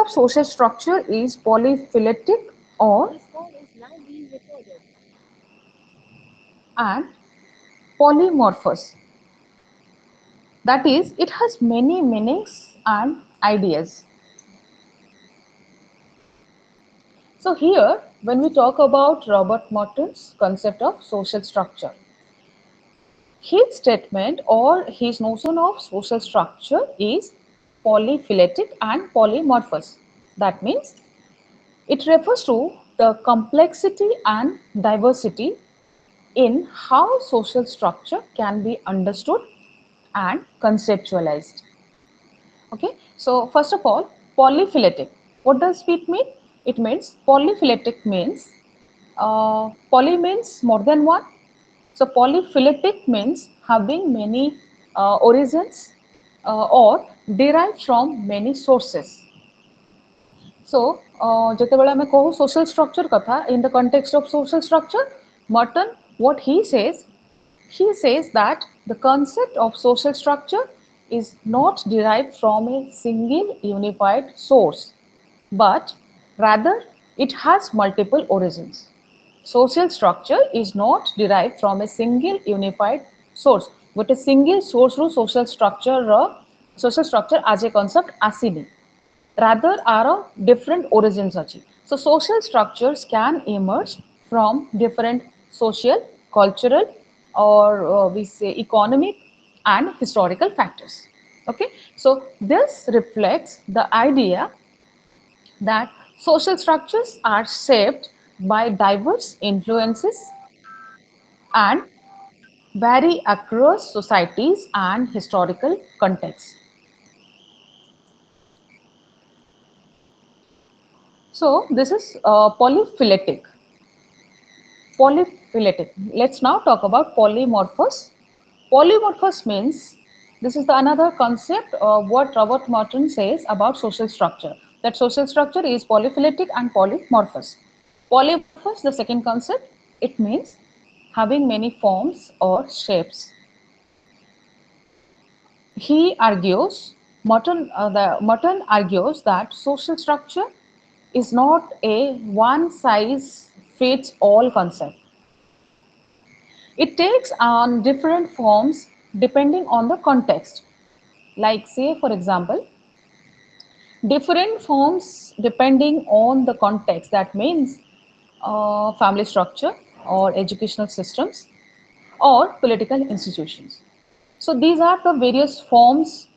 of social structure is polyphyletic or and polymorphous. That is, it has many meanings and ideas. So here, when we talk about Robert Merton's concept of social structure, his statement or his notion of social structure is polyphyletic and polymorphous. That means it refers to the complexity and diversity in how social structure can be understood and conceptualized. Okay, so first of all, polyphyletic. What does it mean? It means polyphyletic means poly means more than one. So polyphyletic means having many origins or derived from many sources. So ଯେତେବେଳେ ଆମେ କହୁ social structure କଥା, in the context of social structure, Merton, what he says that the concept of social structure is not derived from a single unified source, but rather it has multiple origins. Social structure is not derived from a single unified source. But a single source ru social structure as a concept asini. Rather are different origins achi. So social structures can emerge from different social, cultural, or we say economic and historical factors. Okay, so this reflects the idea that social structures are shaped by diverse influences and vary across societies and historical contexts. So this is polyphyletic. Polyphyletic. Let's now talk about polymorphous. Polymorphous means this is the another concept of what Robert Merton says about social structure. That social structure is polyphyletic and polymorphous. Polymorphous, the second concept, it means having many forms or shapes. He argues, Merton argues that social structure is not a one size fits all concept. It takes on different forms depending on the context. Like say for example, different forms depending on the context. That means family structure or educational systems or political institutions. So these are the various forms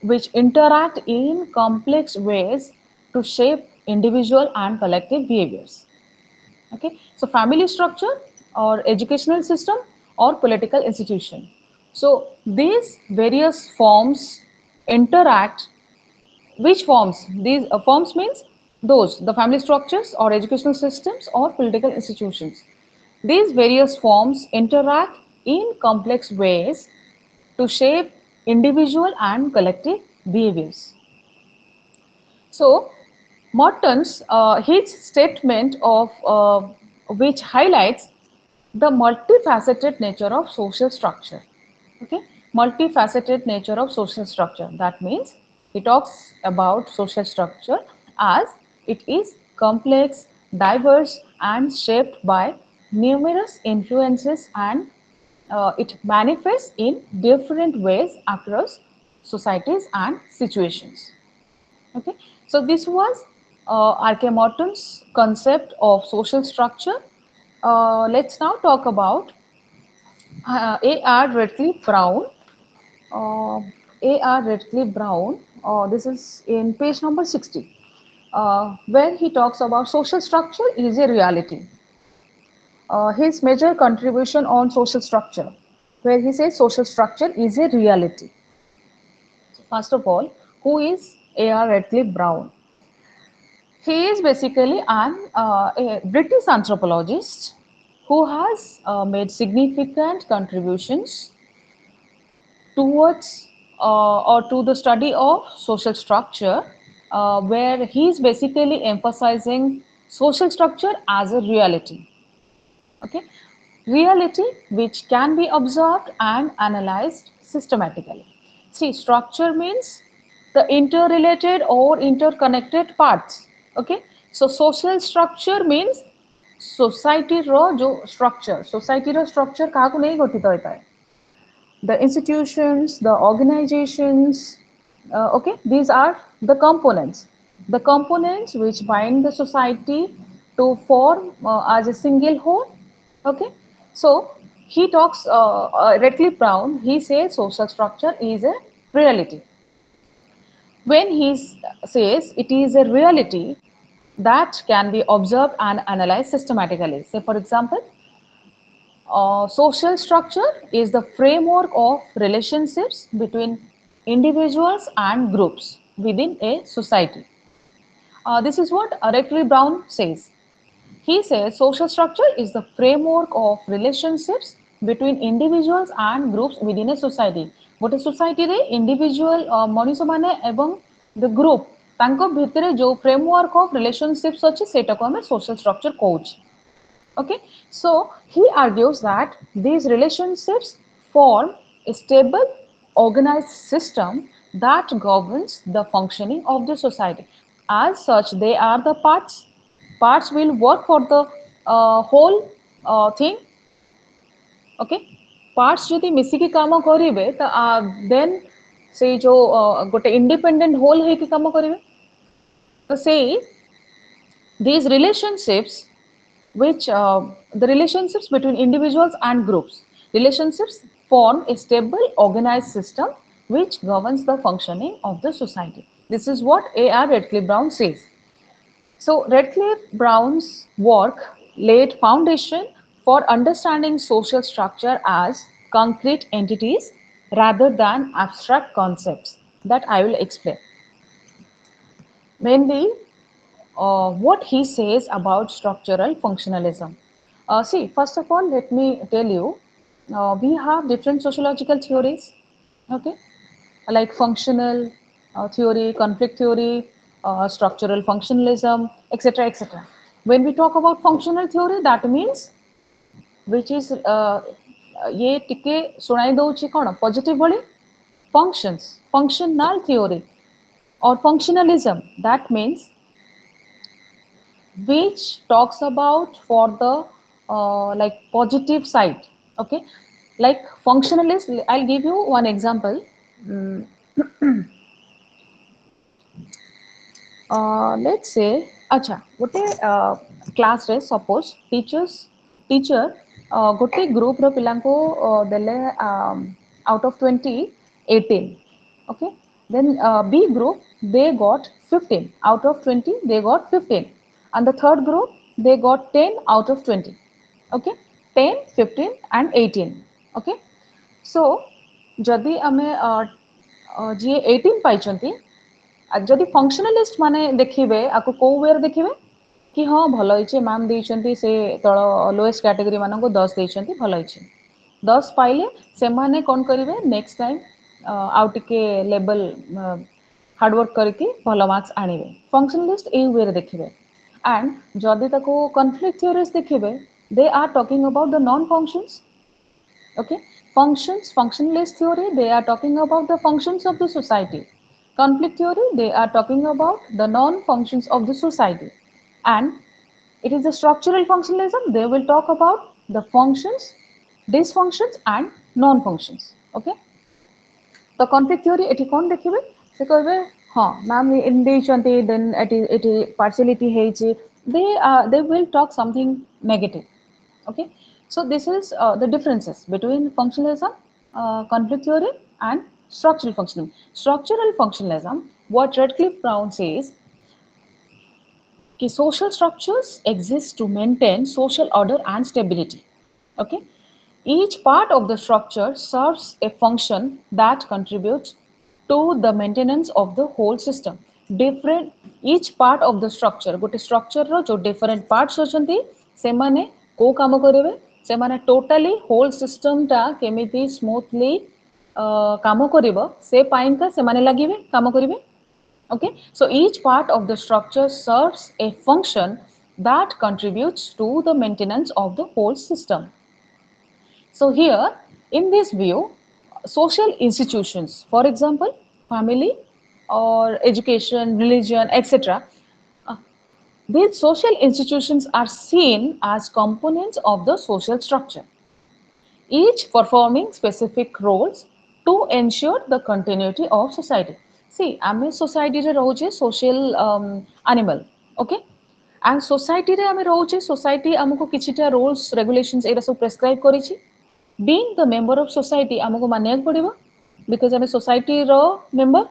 which interact in complex ways to shape individual and collective behaviors. Okay, so family structure or educational system or political institution. So these various forms interact. Which forms? These forms means those, the family structures or educational systems or political institutions. These various forms interact in complex ways to shape individual and collective behaviors. So, Morton's his statement of which highlights the multifaceted nature of social structure. Okay, multifaceted nature of social structure. That means he talks about social structure as it is complex, diverse, and shaped by numerous influences, and it manifests in different ways across societies and situations. Okay, so this was R.K. Morton's concept of social structure. Let's now talk about A.R. Redcliffe Brown. Uh, A.R. Redcliffe Brown, this is in page number 60, where he talks about social structure is a reality. His major contribution on social structure, where he says social structure is a reality. So first of all, who is A.R. Redcliffe Brown? He is basically a British anthropologist who has made significant contributions towards or to the study of social structure, where he is basically emphasizing social structure as a reality. Okay, reality which can be observed and analyzed systematically. See, structure means the interrelated or interconnected parts. Okay, so social structure means society ro jo structure, society ro structure kahaku nei gotito hoiଥାଏ, the institutions, the organizations. Okay, these are the components which bind the society to form as a single whole. Okay, so he talks, Redcliffe Brown, he says social structure is a reality. When he says it is a reality that can be observed and analyzed systematically. Say, for example, social structure is the framework of relationships between individuals and groups within a society. This is what Rectory Brown says. He says social structure is the framework of relationships between individuals and groups within a society. But a society रे individual मनुष्य माने एवं the group तांको भितरे जो framework of relationships अछि सेटा को हमें social structure कहउछि. Okay, so he argues that these relationships form a stable, organized system that governs the functioning of the society. As such, they are the parts. Parts will work for the whole thing. Okay, parts যদি মিশিকি কাম করিবে তো then সেই जो गोटे independent whole ହେଇକି କାମ କରିবে. ତ ସେଇ these relationships which the relationships between individuals and groups, relationships form a stable organized system which governs the functioning of the society. This is what A.R. Redcliffe Brown says. So Redcliffe Brown's work laid foundation for understanding social structure as concrete entities rather than abstract concepts that I will explain. Mainly, what he says about structural functionalism. See, first of all, let me tell you, we have different sociological theories, okay, like functional theory, conflict theory, structural functionalism, etc., etc. When we talk about functional theory, that means which is ये टिके सुनाई दଉଛି कौन positive भली functions, functional theory or functionalism. That means which talks about for the like positive side. Okay, like functionalist, I'll give you one example. Mm, let's say acha gote class रे suppose teacher gote group ro pilanko dele out of 20 18. Okay, then B group they got 15 out of 20, they got 15, and the third group they got 10 out of 20. Okay, 10 15 and 18. Okay, so जदि आमे जी 18 पाइचंती, जदि functionalist माने देखिबे आको को वे देखिबे कि हाँ भल होइछे ma'am देइछंती से तळ लोएस्ट कैटेगरी मानको 10 देइछंती भल होइछे 10 पाइले से माने कोन करिवे नेक्स्ट टाइम आउ टिके लेवल हार्ड वर्क करके भल मार्क्स आनिबे फंक्शनलिस्ट ए वे रे देखिबे एंड जदि ताको कॉन्फ्लिक्ट थ्योरीज देखिबे they are talking about the non functions. Okay, functions, functionalist theory, they are talking about the functions of the society. Conflict theory, they are talking about the non-functions of the society. And it is the structural functionalism, they will talk about the functions, dysfunctions and non-functions. Okay, the conflict theory एठी कोन देखिबे से कहबे हाँ ma'am इन देइछंती then एटी partiality हेछि, they will talk something negative. Okay, so this is the differences between functionalism, conflict theory and structural functionalism. Structural functionalism, what Redcliffe Brown says, कि social structures exist to maintain social order and stability. Okay, each part of the structure serves a function that contributes to the maintenance of the whole system. Different each part of the structure, गोटे structure रो जो different parts होचंती से माने को काम करेबे से माने totally whole system टा केमिति smoothly काम करिवो से पाइन का से माने लागिबे काम करिवे. Okay, so each part of the structure serves a function that contributes to the maintenance of the whole system. So here, in this view, social institutions, for example, family, or education, religion, etc. Uh, these social institutions are seen as components of the social structure, each performing specific roles to ensure the continuity of society. See, आमे society रे रहुचे social animal, okay? And society रे आमे रहुचे society हमको किछिटा rules, regulations era सब prescribe करिछि. Being the member of society हमको मानियाक पड़िबो because आमे society रो member,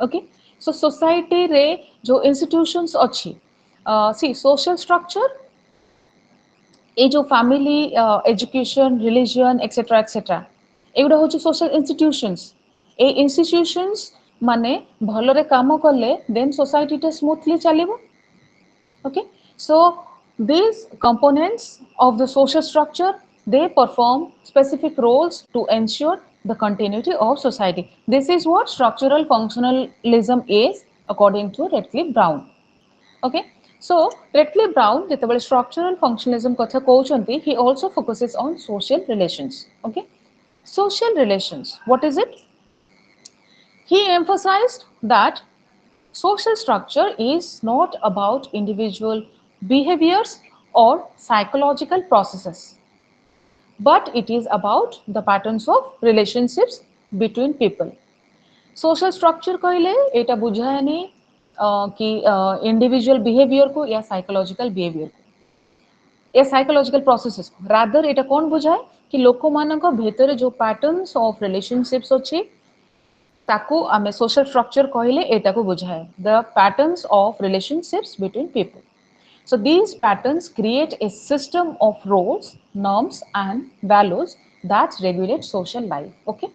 okay? So society रे जो institutions अछि, see social structure এই जो family education religion etcetera etcetera एगुड़ा हूँ सोशल इंस्टीट्यूशंस ए इंस्टीट्यूशंस माने भलरे काम कले देन सोसाइटी स्मूथली चलिबो okay so these components of the social structure they perform specific roles to ensure the continuity of society. This is what structural functionalism is according to Redcliffe Brown. Okay, so Redcliffe Brown ଯେତେବେଳେ structural functionalism କଥା କହୁଛନ୍ତି he also focuses on social relations. Okay, social relations, what is it? He emphasized that social structure is not about individual behaviors or psychological processes, but it is about the patterns of relationships between people. Social structure कहले एटा बुझाएनी कि individual behaviour को या psychological behaviour को या psychological processes को rather एटा कौन बुझाए कि लोक मानक भीतर जो पैटर्न्स ऑफ रिलेशनशिप्स अछि ताकू आमे सोशल स्ट्रक्चर कहले एटा को बुझाए the patterns of relationships between people. So these patterns create a system of roles, norms and values that regulate social life. Okay.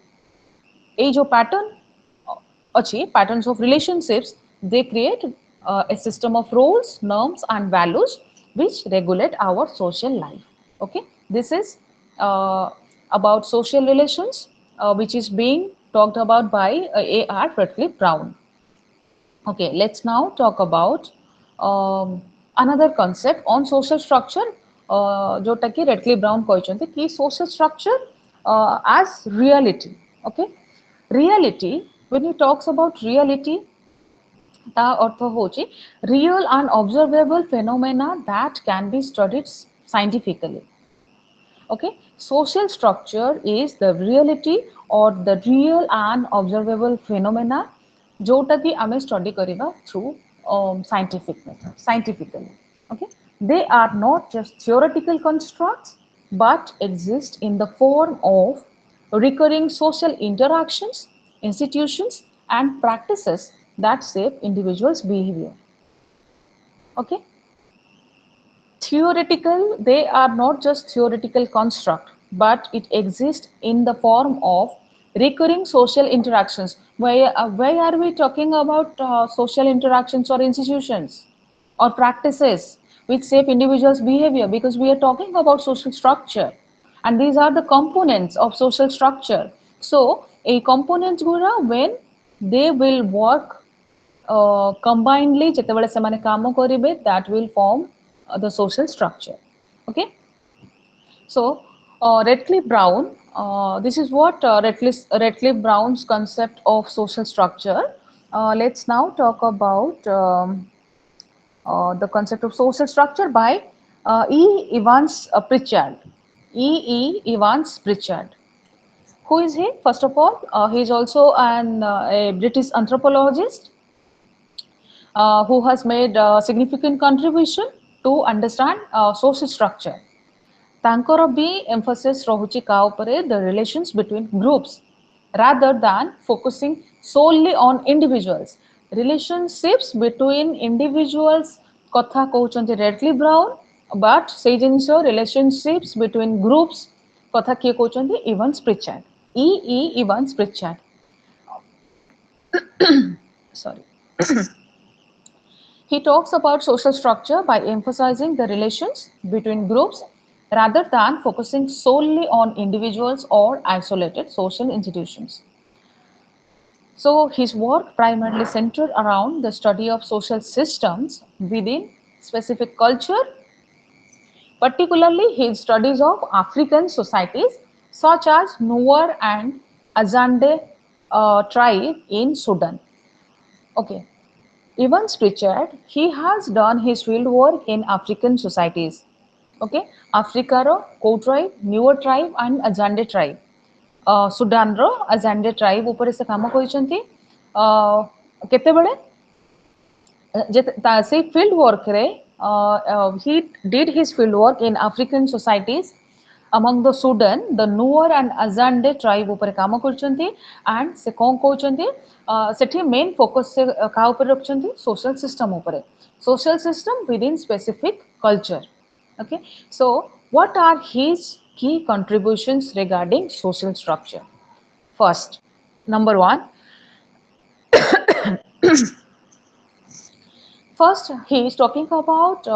এই जो pattern अच्छी patterns of relationships they create a system of rules, norms and values which regulate our social life. Okay, this is uh, about social relations which is being talked about by A.R. Redcliffe Brown. Okay, let's now talk about another concept on social structure जोटा कि Redcliffe Brown कहते कि social structure as reality. Okay, reality, when he talks about reality ता अर्थ होची real and observable phenomena that can be studied scientifically. Okay, social structure is the reality or the real and observable phenomena जोटा कि आमे study करिबा through scientific method scientifically. Okay, they are not just theoretical constructs but exist in the form of recurring social interactions, institutions and practices that shape individuals behavior. Okay, theoretical, they are not just theoretical construct but it exists in the form of recurring social interactions. Why are we talking about social interactions or institutions or practices which shape individuals behavior? Because we are talking about social structure and these are the components of social structure. So a components gura when they will work combinedly ଯେତେବେଳେ ସେମାନେ କାମ କରିବେ that will form the social structure. Okay, so Redcliffe Brown, this is what Redcliffe Brown's concept of social structure. Let's now talk about the concept of social structure by E. Evans Pritchard. Evans Pritchard. Who is he? First of all, he is also a British anthropologist who has made a significant contribution to understand social structure. ତାଙ୍କର ବି emphasis ରହୁଛି କା ଉପରେ the relations between groups rather than focusing solely on individuals. Relationships between individuals କଥା କହୁଛନ୍ତି Redcliffe Brown but ସେଇ ଜିନିଷ relationships between groups କଥା କିଏ କହୁଛନ୍ତି Evans Pritchard. Evans Pritchard. Sorry. He talks about social structure by emphasizing the relations between groups rather than focusing solely on individuals or isolated social institutions. So his work primarily centered around the study of social systems within specific culture, particularly his studies of African societies such as Nuer and Azande tribe in Sudan. Okay. Evans Pritchard, he has done his field work in African societies. Okay, Africar, Co tribe, Newer tribe, and Azande tribe. Sudan ro Azande tribe ଉପରେ ସେ କାମ କରିଛନ୍ତି କେତେବେଳେ ସେଇ field ୱାର୍କରେ he did his field work in African societies among the Sudan, the Nuer and Azande tribe ଉପରେ କାମ କରିଛନ୍ତି and ସେ କ'ଣ କହୁଛନ୍ତି ସେଠି main focus ସେ କାହା ଉପରେ ରଖୁଛନ୍ତି social system ଉପରେ social system within specific culture. Okay, so what are his key contributions regarding social structure? First, number one, first, he is talking about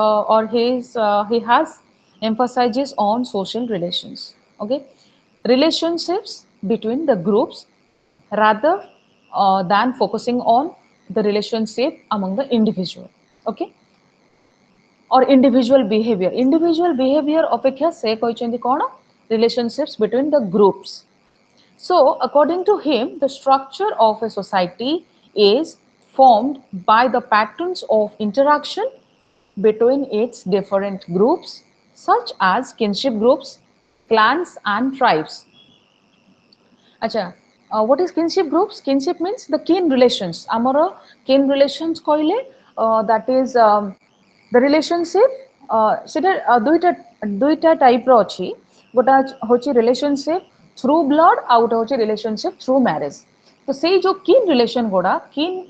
he has emphasizes on social relations. Okay, relationships between the groups rather than focusing on the relationship among the individual. Okay, or individual behavior. Individual behavior अपेक्षा से कहते कौन relationships between the groups. So, according to him, the structure of a society is formed by the patterns of interaction between its different groups, such as kinship groups, clans, and tribes. Acha, what is kinship groups? Kinship means the kin relations. Amara kin relations koile that is the relationship. সেটা দুইটা টাইপর ଅଛି গোটা হচ্ছে relationship through blood ଆଉ ଗୋଟେ হচ্ছে relationship through marriage তো ସେଇ ଯୋଉ କିନ୍ ରିଲେସନ ଗୁଡା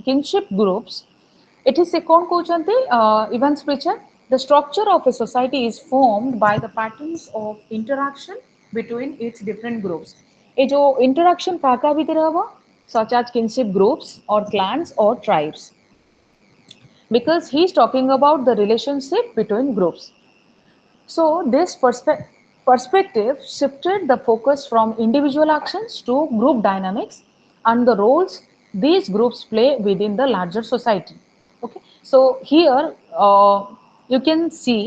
କିନशिপ ଗ୍ରୁପ୍ସ ଏଠି ସେ କ'ଣ କହୁଛନ୍ତି Evans ପ୍ରିଚର the structure of a society is formed by the patterns of interaction between its different groups ये जो interaction କାହା କାହା ଭିତରେ ହବ such as kinship groups or clans or tribes because he is talking about the relationship between groups. So this perspective shifted the focus from individual actions to group dynamics and the roles these groups play within the larger society. Okay, so here you can see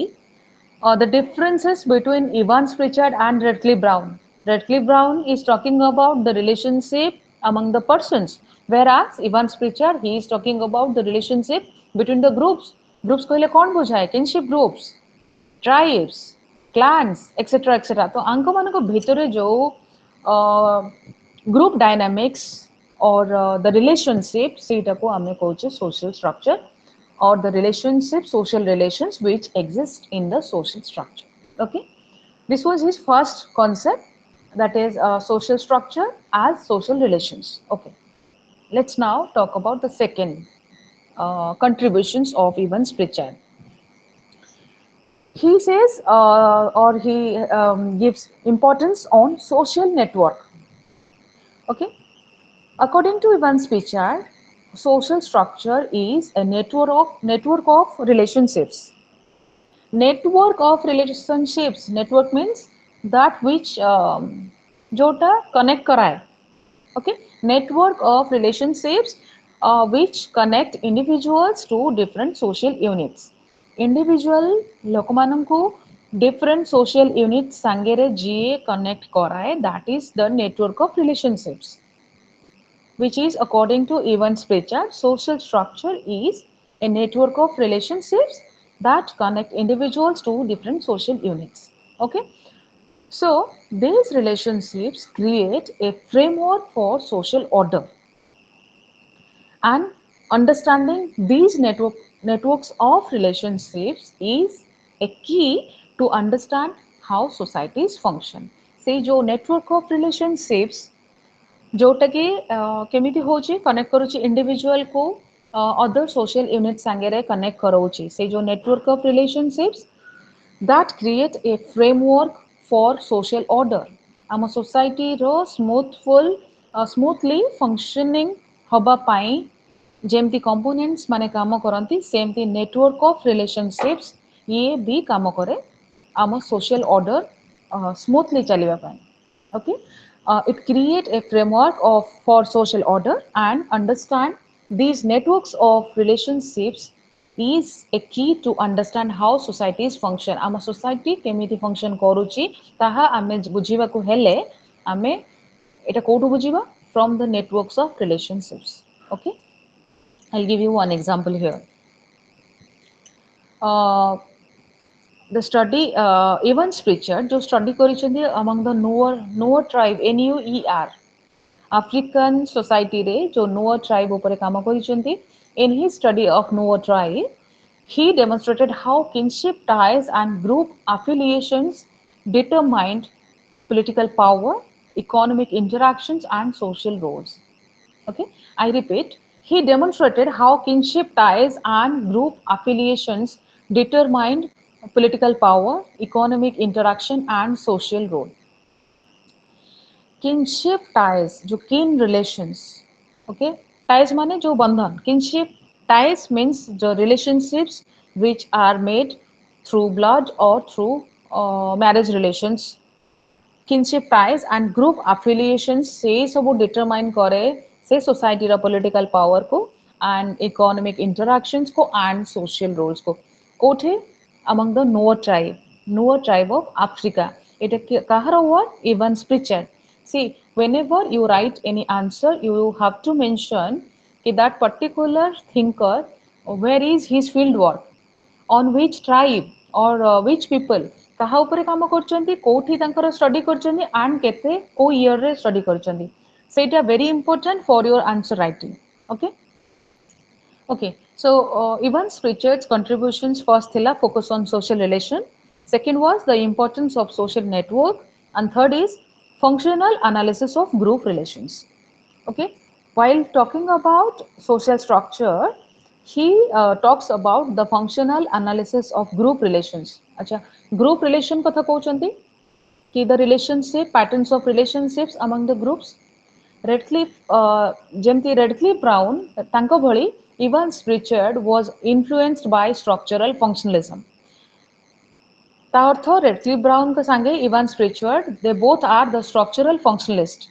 the differences between Evans Pritchard and Redcliffe Brown. Redcliffe Brown is talking about the relationship among the persons, whereas Evans Pritchard he is talking about the relationship between the groups. Groups कहले कौन बुझाए? Kinship groups, tribes, clans, etc. etc. तो आंक मान को भीतरे जो group dynamics or the relationship सीटा को हमें कोचे social structure or the relationship, social relations which exist in the social structure. Okay, this was his first concept, that is social structure as social relations. Okay, let's now talk about the second contributions of Evans Pritchard. He says or he gives importance on social network. Okay, according to Evans Pritchard, social structure is a network of relationships. Network of relationships. Network means that which jota connect कराए. Okay, network of relationships which connect individuals to different social units. Individual ଲୋକମାନଙ୍କୁ different social units ସାଙ୍ଗରେ ଯିଏ connect କରାଏ, that is the network of relationships, which is according to Evans Pritchard, social structure is a network of relationships that connect individuals to different social units. Okay, so these relationships create a framework for social order, and understanding these networks of relationships is a key to understand how societies function. Say जो network of relationships जोटा कि केमिति होची connect करूची individual को other social unit संगे connect करोची से जो network of relationships that create a framework for social order आम सोसाइटी रो स्मूथली फंक्शनिंग हबा पाई जेमती कंपोनेंट्स माने काम करंती सेमती नेटवर्क ऑफ रिलेशनशिप्स ये भी काम करे आम सोशल ऑर्डर स्मूथली चलिबा पाई. Okay, it create a framework for social order, and understand these networks of relationships is a key to understand how societies function. आम society केमिति function करूची ताहा आमे बुझीबा को हेले आमे एटा कोठु बुझीबा from the networks of relationships. Okay, I'll give you one example here. Uh, the study Evans Pritchard जो study କରିଛନ୍ତି among the Noor tribe NUER African society रे जो Noor tribe ଉପରେ କାମ କରିଛନ୍ତି. In his study of Noor tribe, he demonstrated how kinship ties and group affiliations determined political power, economic interactions, and social roles. Okay, I repeat, he demonstrated how kinship ties and group affiliations determined political power, economic interaction, and social role. Kinship ties, जो kin relations, okay, ties माने जो बंधन, kinship ties means the relationships which are made through blood or through marriage relations. Kinship ties and group affiliations से सब determine करे से society रा political power को and economic interactions को and social roles को कोठे among the Noor tribe of Africa. এটা কাহার word? Evans Pritchard. See, whenever you write any answer, you have to mention that particular thinker, where is his field work, on which tribe or which people କାହା ଉପରେ କାମ କରୁଛନ୍ତି, କୋଉଠି ତାଙ୍କର study କରୁଛନ୍ତି and କେତେ କୋଉ year ରେ ଷ୍ଟଡି କରୁଛନ୍ତି, ସେଇଟା very important for your answer writing. Okay. Okay, so Evans Pritchard's contributions first thila focus on social relation, second was the importance of social network, and third is functional analysis of group relations. Okay, while talking about social structure, he talks about the functional analysis of group relations. Acha, group relation katha कहउचंती कि the relationship patterns of relationships among the groups. Redcliffe, ଯେମିତି Redcliffe Brown ତାଙ୍କ ଭଳି Evans Pritchard was influenced by structural functionalism. ତା ଅର୍ଥ Redcliffe Brown ଙ୍କ ସାଙ୍ଗେ Evans Pritchard, they both are the structural functionalists.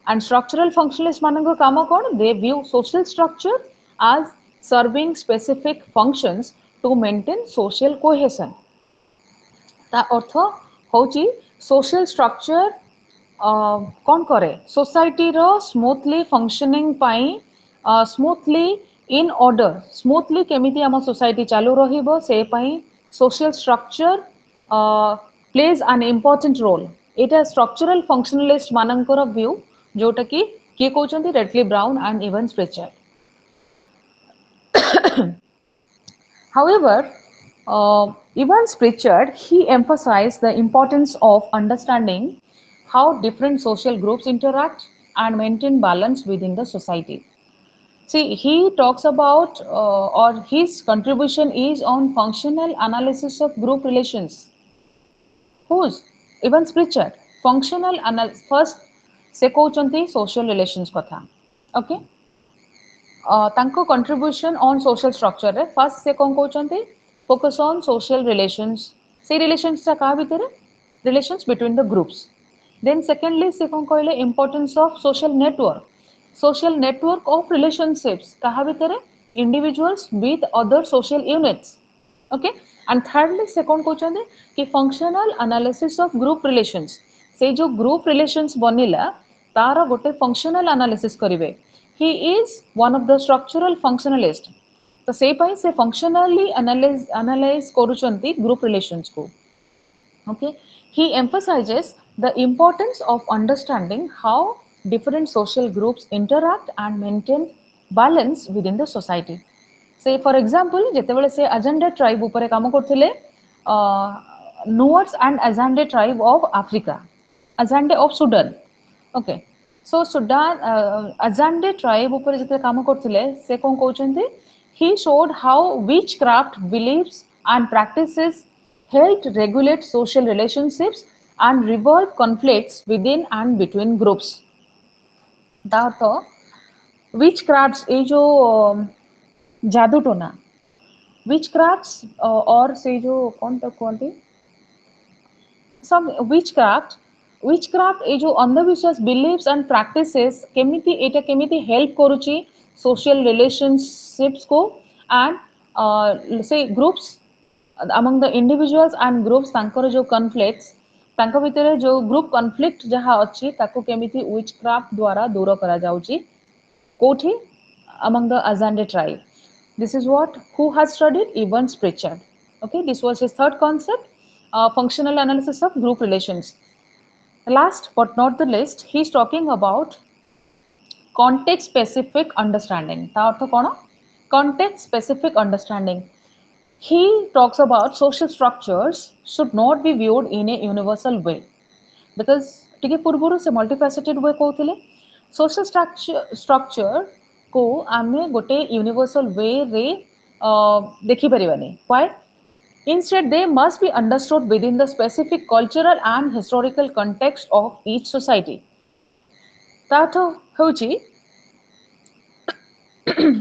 And structural functionalists ମାନଙ୍କ କାମ କ'ଣ? They view social structure as serving specific functions to maintain social cohesion. ତା ଅର୍ଥ ହଉଛି social structure कौन करे सोसाइटी रो स्मूथली फंक्शनिंग पाई स्मूथली इन ऑर्डर स्मूथली केमिति आम सोसाइटी चालू रहिबो से पाई social structure plays an important role. एटा स्ट्रक्चरल फंक्शनलिस्ट मानकर व्यू जोटा कि किए कहउचंती Radcliffe Brown and Evans Pritchard. However, Evans Pritchard, he emphasized the importance of understanding how different social groups interact and maintain balance within the society. See, he talks about, or his contribution is on functional analysis of group relations. Whose? Evans Pritchard. Functional analysis. First, se कहउचंती social relations कथा. Okay? तांको contribution on social structure रे first से कौन कहउचंती focus on social relations. से relations सा कहा भितरे relations between the groups. Then secondly से कौन कहले importance of social network of relationships कहा भितरे individuals with other social units. Okay, and thirdly से कौन कहउचंती कि functional analysis of group relations. से जो group relations बनिला तार गोटे functional analysis करिवे. He is one of the structural functionalists. तो से पाई से functionally analyze करूचंती group relations को. Okay, he emphasizes the importance of understanding how different social groups interact and maintain balance within the society. Say for example, ଯେତେବେଳେ ସେ Azande tribe ଉପରେ କାମ କରୁଥିଲେ, Nuers and Azande tribe of Africa, Azande of Sudan. Okay, so Sudan Azande tribe ଉପରେ ଯେତେବେଳେ କାମ କରୁଥିଲେ ସେ କଣ କହୁଛନ୍ତି, he showed how witchcraft beliefs and practices helped regulate social relationships and resolve conflicts within and between groups. ତା ଅର୍ଥ witchcrafts ଏଇ जो जादू टोना witchcrafts और से जो कौन तक कहते सब witchcraft ए जो अंधविश्वास beliefs and practices केमिति एटा केमिति हेल्प करूची social relationships को and say groups among the individuals and groups तांकर जो conflicts तांको भितरे जो group conflict जहा अछि ताको केमिति witchcraft द्वारा दूर करा जाउची कोठी among the Azande tribe. This is what who has studied Evans Pritchard. Okay, this was his third concept, functional analysis of group relations. Last but not the least, he is talking about context specific understanding. ତା ଅର୍ଥ କ'ଣ? Context specific understanding. He talks about social structures should not be viewed in a universal way because ଟିକେ ପୂର୍ବରୁ ସେ multifaceted way କହୁଥିଲେ. Social structure को ଆମେ ଗୋଟେ universal way ରେ ଦେଖିପାରିବାନି. Why? Instead, they must be understood within the specific cultural and historical context of each society. ତା ଅର୍ଥ ହେଉଛି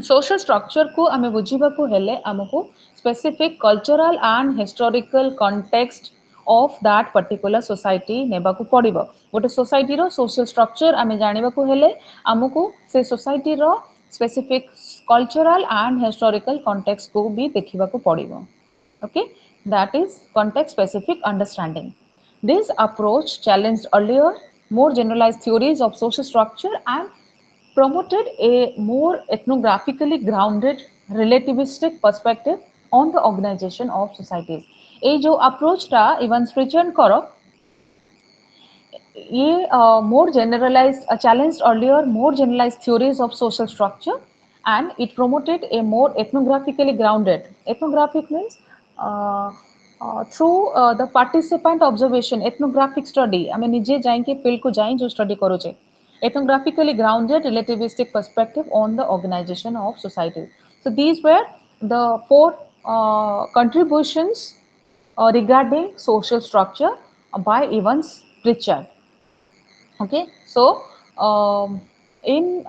social structure को आमे बुझिबाकू हेले आमको specific cultural and historical context of that particular society नेबाकू पड़िबो. गोटे सोसाइटी रो social structure आमे जानिबाकू हेले आमको से सोसाइटी रो specific cultural and historical context को भी देखिबाकू पड़िबो. Okay, that is context specific understanding. This approach challenged earlier more generalized theories of social structure and promoted a more ethnographically grounded relativistic perspective on the organization of societies. ये जो approach टा even स्प्रिचन करो ये more generalized challenged earlier more generalized theories of social structure and it promoted a more ethnographically grounded. Ethnographic means through the participant observation ethnographic study ଆମେ ନିଜେ ଯାଇକି field को ଯାଇ जो study करूचे ethnographically grounded relativistic perspective on the organization of society. So these were the four contributions regarding social structure by Evans Pritchard. Okay, so in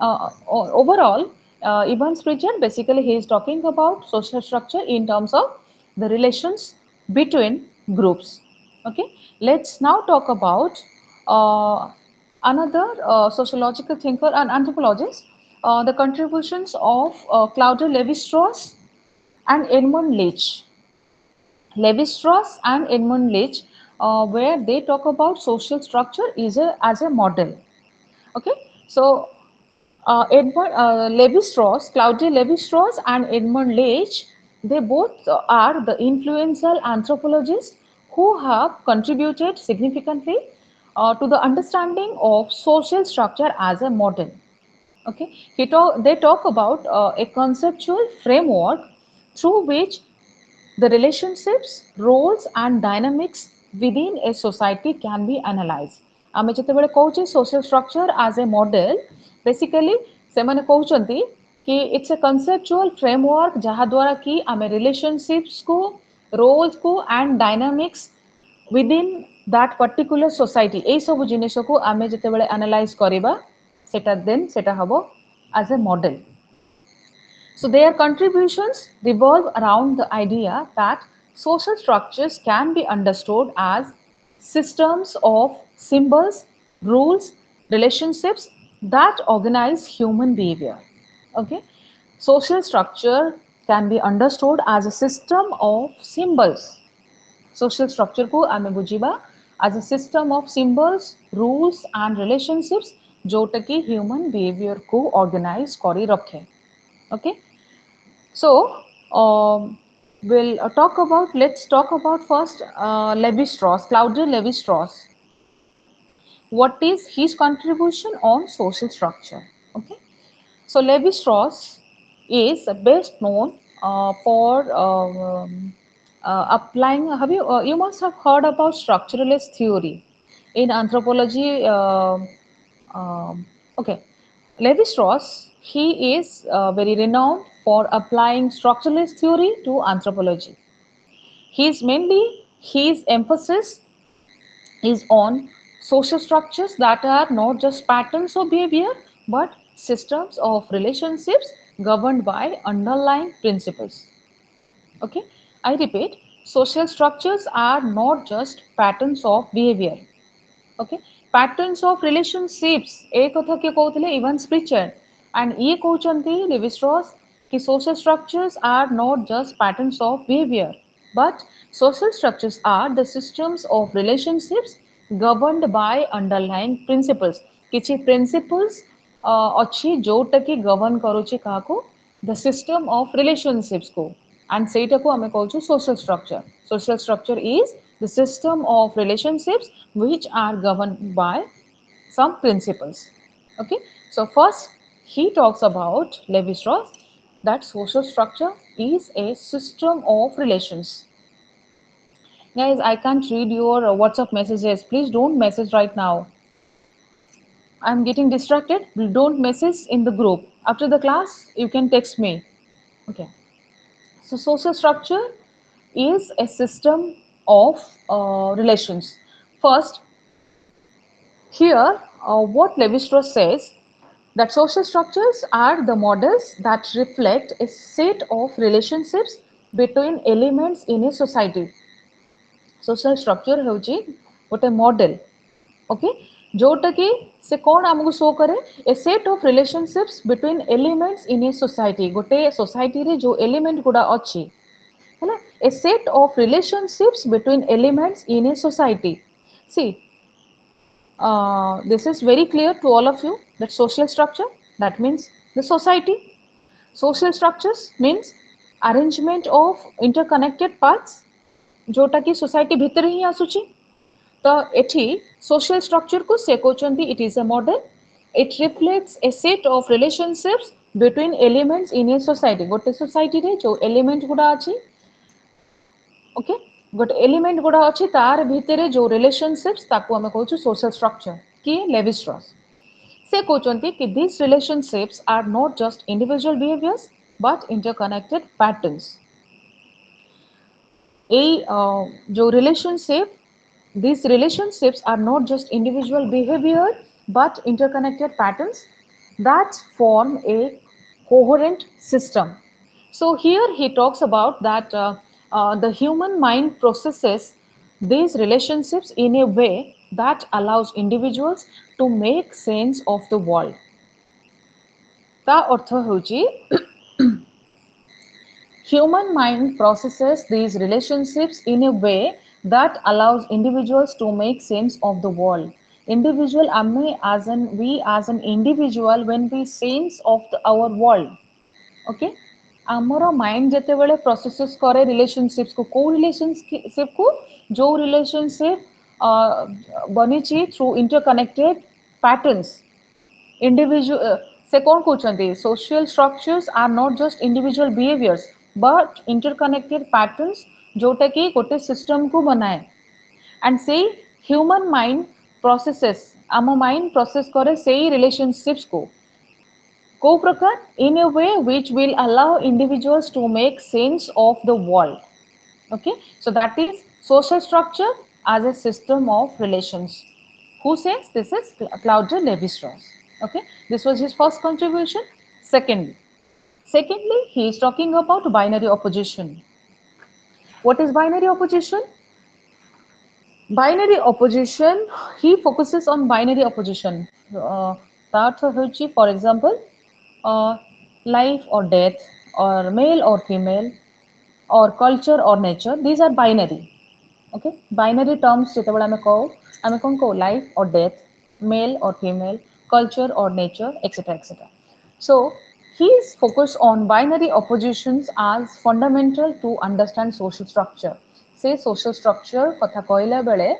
overall, Evans Pritchard basically he is talking about social structure in terms of the relations between groups. Okay, let's now talk about another sociological thinker and anthropologist, the contributions of Claude Levi-Strauss and Edmund Leach. Levi-Strauss and Edmund Leach, where they talk about social structure as a model. Okay, so Levi-Strauss, Claude Levi-Strauss and Edmund Leach, they both are the influential anthropologists who have contributed significantly to the understanding of social structure as a model. Okay, they talk about a conceptual framework through which the relationships, roles and dynamics within a society can be analyzed. ଆମେ ଯେତେବେଳେ କହୁଛେ social structure as a model, basically ସେମାନେ କହୁଛନ୍ତି कि it's a conceptual framework ଯାହା ଦ୍ୱାରା कि ଆମେ relationships को, roles को and dynamics within that particular society ଏଇ ସବୁ ଜିନିଷକୁ ଆମେ ଯେତେବେଳେ analyze କରିବା ସେଟା then ସେଟା ହବ as a model. So their contributions revolve around the idea that social structures can be understood as systems of symbols, rules, relationships that organize human behavior. Okay, social structure can be understood as a system of symbols. Social structure को आमे बुझिबा as a system of symbols, rules and relationships जोटा कि human behavior को organize करी रखे. Okay, so let's talk about first Levi-Strauss, Claude Levi-Strauss. What is his contribution on social structure? Okay, so Levi-Strauss is best known for applying. Have you you must have heard about structuralist theory in anthropology? Okay, Levi-Strauss, he is very renowned for applying structuralist theory to anthropology. His emphasis is on social structures that are not just patterns of behavior but systems of relationships governed by underlying principles. Okay, I repeat, social structures are not just patterns of behavior. Okay, patterns of relationships एक कथा के कहते even स्प्रिचर and ये कहते Levi-Strauss कि social structures are not just patterns of behavior but social structures are the systems of relationships governed by underlying principles. किछि principles अच्छी जोटा कि गवर्न करूची काको द सिस्टम ऑफ रिलेशनशिप्स को एंड सेटा को हमें कहूँ social structure. Social structure is the system of relationships which are governed by some principles. Okay, so first he talks about Levi-Strauss that social structure is a system of relations. Guys, I can't read your WhatsApp messages. Please don't message right now. I'm getting distracted. Don't message in the group. After the class, you can text me. Okay. So social structure is a system of relations. First, here, what Levi-Strauss says that social structures are the models that reflect a set of relationships between elements in a society. Social structure ହେଉଛି ଗୋଟେ model. Okay, जोटा कि से कौन आमको show करे a set of relationships between elements in a society. गोटे society रे जो एलिमेंट गुडा अछि हैला a set of relationships between elements in a society. See this is very clear to all of you that social structure, that means the society. Social structures means arrangement of interconnected parts जोटा कि society भितर ही आसुची. तो एठी social structure को से कहउचंती it is a model. It reflects a set of relationships between elements in a society. गोटे society रे जो एलिमेंट गुडा अछि ओके गोटे एलिमेंट गुडा अछि तार भितरे जो रिलेशनशिप्स ताको हमें कहउछु सोशल स्ट्रक्चर. कि लेवी-स्ट्रॉस से कहउचंती कि these relationships are not just individual behaviors but interconnected patterns. जो relationship these relationships are not just individual behavior but interconnected patterns that form a coherent system. So here he talks about that the human mind processes these relationships in a way that allows individuals to make sense of the world. ता अर्थ होची human mind processes these relationships in a way that allows individuals to make sense of the world. Individual we as an individual when we sense of our world. Okay? ଆମର ମାଇंड ଯେତେବେଳେ processes କରେ ରିଲେସନशिप्स को କୋଉ relationship को जो relationship बनिची through interconnected patterns individual से कौन कहते social structures are not just individual behaviors but interconnected patterns जोटा कि गोटे सिस्टम को बनाए and say human mind processes आम माइंड प्रोसेस करे से रिलेशनशिप्स को प्रकार in a way which will allow individuals to make sense of the world. Okay, so that is social structure as a system of relations. Who says this is Claude Levi-Strauss. Okay, this was his first contribution. Secondly, he is talking about binary opposition. What is binary opposition? Binary opposition, he focuses on binary opposition. For example, life or death, or male or female, or culture or nature. These are binary. Okay, binary terms जेतेबेले आमे कहू life or death, male or female, culture or nature, etc. etc. So he is focused on binary oppositions as fundamental to understand social structure. Say social structure कथा कहला बेले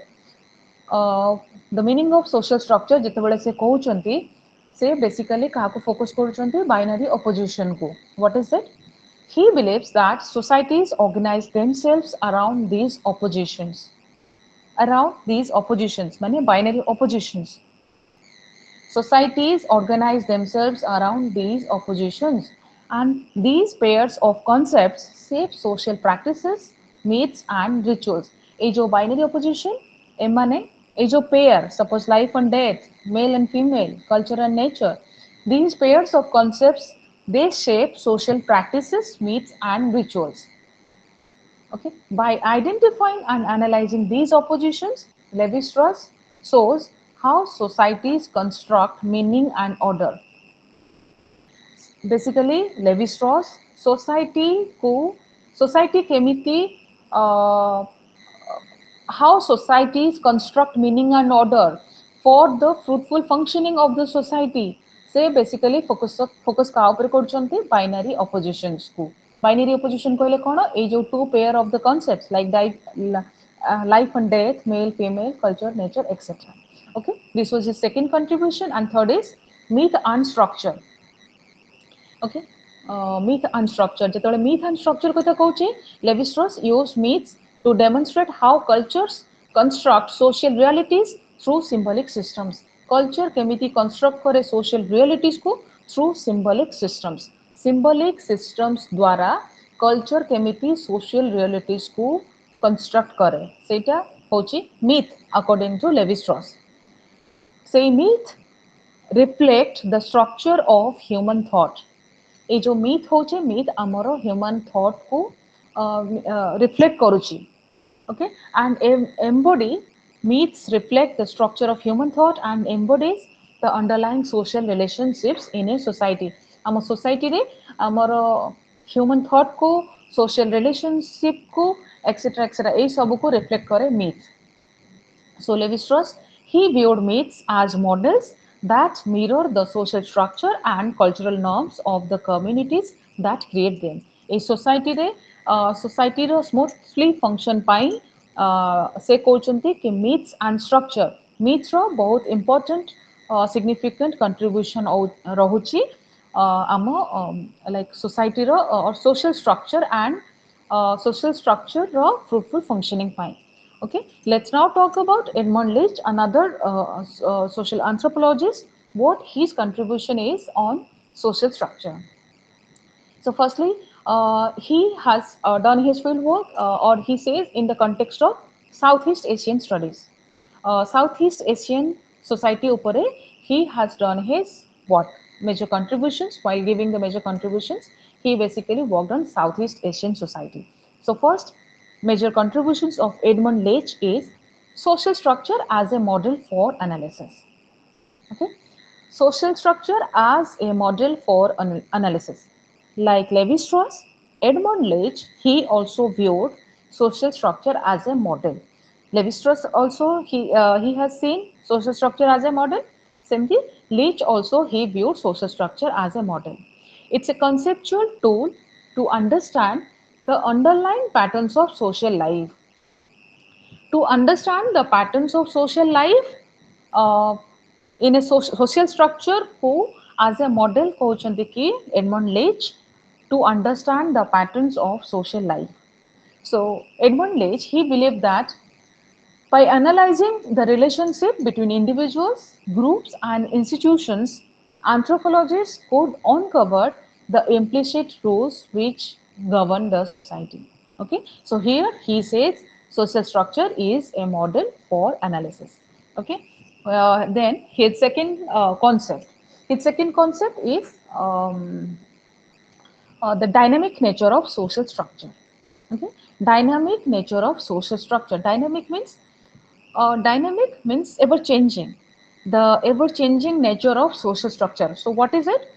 the meaning of social structure जेतेबेले से कहउचंती से basically काहाको focus करूचंती binary opposition को. What is it? He believes that societies organize themselves around these oppositions. Many binary oppositions. Societies organize themselves around these oppositions, and these pairs of concepts shape social practices, myths, and rituals. A jo binary opposition, emane, a jo pair, suppose life and death, male and female, culture and nature. These pairs of concepts they shape social practices, myths, and rituals. Okay, by identifying and analyzing these oppositions, Levi-Strauss shows how societies construct meaning and order. Basically, Levi-Strauss society केमिति how societies construct meaning and order for the fruitful functioning of the society. से basically focus का ऊपर करछंती binary oppositions को binary opposition कहले कोन ए जो two pair of the concepts like life and death, male, female, culture, nature, etc. Okay, this was his second contribution, and third is myth and structure. Okay, myth and structure. যেতବେଳେ myth and structure কথা কହୁଛେ, Levi-Strauss used myths to demonstrate how cultures construct social realities through symbolic systems. Culture केमिति construct करे social realities को through symbolic systems. Symbolic systems द्वारा culture केमिति social realities को construct करे, सेटा होची myth according to Levi-Strauss. Say myth reflect the structure of human thought. ये जो myth होचे myth आमर human thought को reflect करुची. Okay, and embody myths reflect the structure of human thought and embodies the underlying social relationships in a society. आम society रे आमर human thought को social relationship को etc ये सब को reflect करे myth. So Levi-Strauss, he viewed myths as models that mirror the social structure and cultural norms of the communities that create them. A society रे society रो smoothly function पाई से कहते कि myths and structure myths रो बहुत important significant contribution रहुची आम like society row or social structure and social structure row fruitful functioning pi. Okay, let's now talk about Edmund Leach, another social anthropologist, what his contribution is on social structure. So firstly, he has done his field work, or he says in the context of Southeast Asian studies. Southeast Asian society upare, he has done his what? Major contributions. While giving the major contributions, he basically worked on Southeast Asian society. So first, major contributions of Edmund Leach is social structure as a model for analysis. Okay, social structure as a model for analysis. Like Levi-Strauss, Edmund Leach, he also viewed social structure as a model. Levi-Strauss also he has seen social structure as a model. Simply, Leach also he viewed social structure as a model. It's a conceptual tool to understand the underlying patterns of social life. To understand the patterns of social life uh, in a social structure who as a model कहउछन्ति कि Edmund Leach to understand the patterns of social life. So Edmund Leach he believed that by analyzing the relationship between individuals, groups and institutions, anthropologists could uncover the implicit rules which govern the society. Okay, so here he says social structure is a model for analysis. Okay, then his second concept. His second concept is the dynamic nature of social structure. Okay, dynamic nature of social structure. Dynamic means ever changing, the ever changing nature of social structure. So what is it?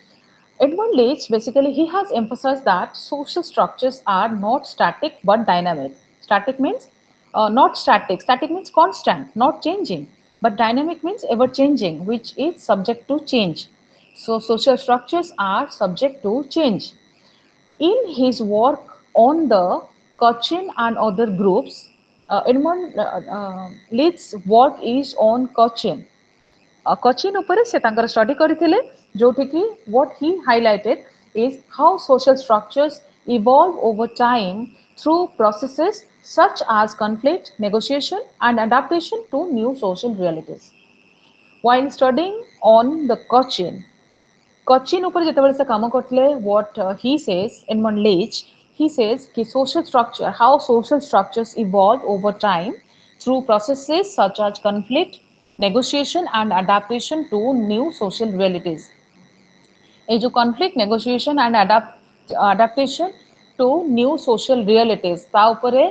Edmund Leach basically he has emphasized that social structures are not static but dynamic. Static means not static. Static means constant, not changing. But dynamic means ever changing, which is subject to change. So social structures are subject to change. In his work on the Cochin and other groups, Edmund Leach's work is on Cochin. Cochin ଉପରେ ସେ ତାଙ୍କର study କରିଥିଲେ ଯୋଉଠି କି what he highlighted is how social structures evolve over time through processes such as conflict, negotiation and adaptation to new social realities. While studying on the Cochin ଉପରେ ଯେତେବେଳେ ସେ କାମ କରିଥିଲେ what he says Edmund Leach he says कि social structure how social structures evolve over time through processes such as conflict, negotiation and adaptation to new social realities. ये जो conflict, negotiation and adaptation to new social realities ता ଉପରେ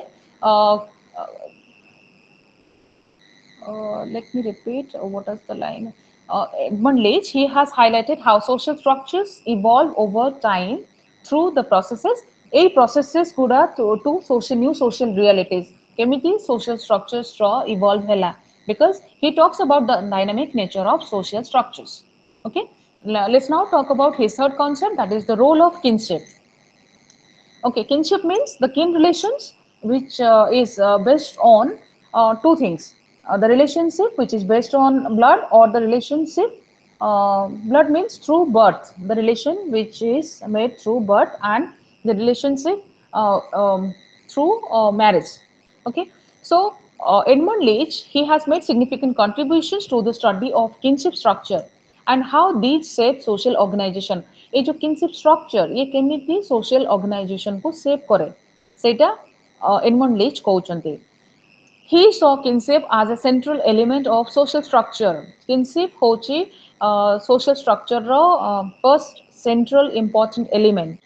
let me repeat what is the line. Edmund Leach, he has highlighted how social structures evolve over time through the processes. A processes गुड़ा to social new social realities. केमिति social structures evolve hela because he talks about the dynamic nature of social structures. Okay. Let's now talk about his third concept, that is the role of kinship. Okay, kinship means the kin relations, which is based on two things. The relationship, which is based on blood, or the relationship, blood means through birth, the relation which is made through birth, and the relationship through marriage. Okay, so Edmund Leach, he has made significant contributions to the study of kinship structure and how these shape social organization. ये जो kinship structure ये केमिति social organization को shape करे सेटा Edmund Leach कहउचंती. He saw kinship as a central element of social structure. Kinship होची social structure row first central important element,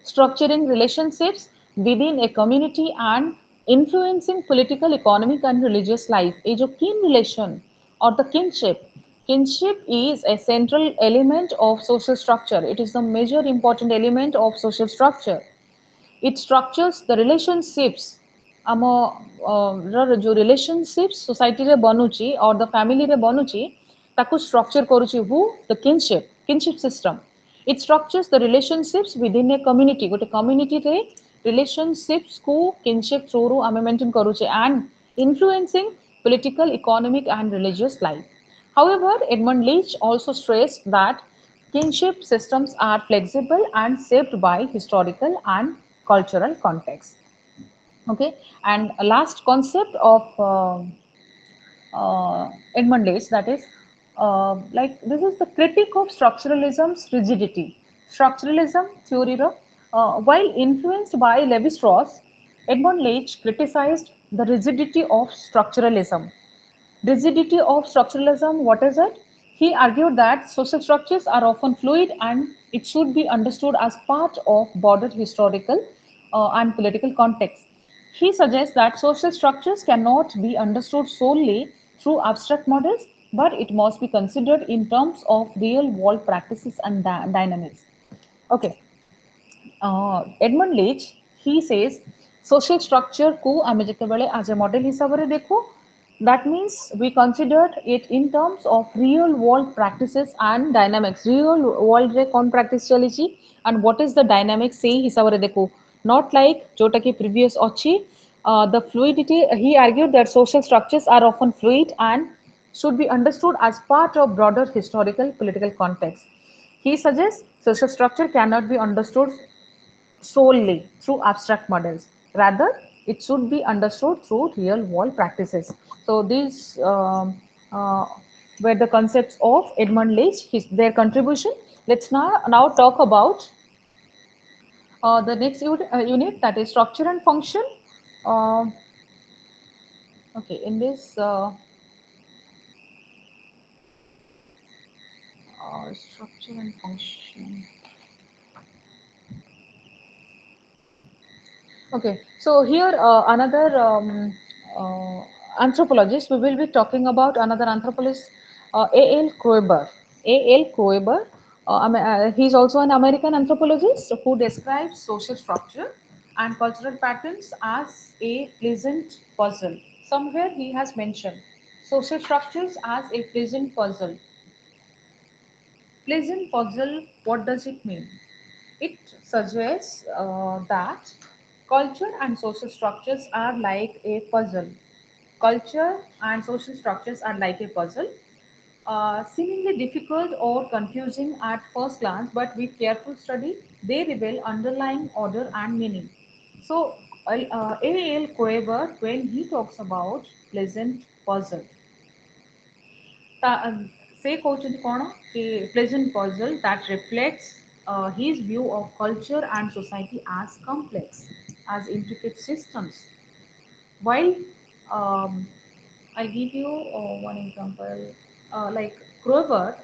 structuring relationships within a community and influencing political, economic, and religious life. A जो kin relation or the kinship is a central element of social structure. It is the major important element of social structure. It structures the relationships ଆମ जो relationships society ରେ ବନୁଛି or the family ରେ ବନୁଛି ତାକୁ structure କରୁଛି who, the kinship system. It structures the relationships within a community. ଗୋଟେ community ରେ relationships କୁ kinship through ରୁ ଆମେ maintain କରୁଛେ and influencing political, economic, and religious life. However, Edmund Leach also stressed that kinship systems are flexible and shaped by historical and cultural context. Okay, and a last concept of Edmund Leach, that is like this is the critique of structuralism's rigidity. Structuralism theory, while influenced by Levi-Strauss, Edmund Leach criticized the rigidity of structuralism. Rigidity of structuralism, what is it? He argued that social structures are often fluid and it should be understood as part of broader historical and political context. He suggests that social structures cannot be understood solely through abstract models, but it must be considered in terms of real world practices and dynamics. Okay, Edmund Leach, he says social structure को ଆମେ ଯେତେବେଳେ as a model हिसाବରେ देखो, that means we considered it in terms of real world practices and dynamics. Real world रे कौन practice चलीची and what is the dynamics सेही हिसाବରେ देखो, not like जोटा कि previous अच्छी. The fluidity, he argued that social structures are often fluid and should be understood as part of broader historical political context. He suggests social structure cannot be understood solely through abstract models. Rather, it should be understood through real world practices. So these were the concepts of Edmund Leach, their contribution. Let's now talk about the next unit, that is structure and function. Uh, okay, in this structure and function. Okay, so here another anthropologist, we will be talking about another anthropologist, A.L. Kroeber. A.L. Kroeber, he's also an American anthropologist who describes social structure and cultural patterns as a pleasant puzzle. Somewhere he has mentioned social structures as a pleasant puzzle. Pleasant puzzle, what does it mean? It suggests that culture and social structures are like a puzzle. Culture and social structures are like a puzzle, seemingly difficult or confusing at first glance, but with careful study, they reveal underlying order and meaning. So, A.L. Koeber, when he talks about pleasant puzzle, ସେ କହୁଛନ୍ତି କ'ଣ କି pleasant puzzle that reflects his view of culture and society as complex, as intricate systems. While I'll give you one example, like Kroeber,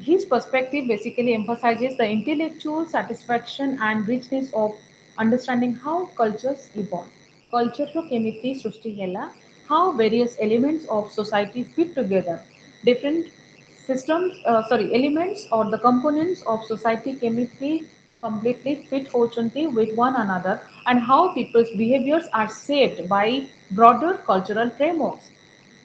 his perspective basically emphasizes the intellectual satisfaction and richness of understanding how cultures evolve. Culture ର କେମିତି ସୃଷ୍ଟି ହେଲା, how various elements of society fit together, different elements or the components of society କେମିତି completely fit ହଉଛନ୍ତି with one another, and how people's behaviors are shaped by broader cultural frameworks.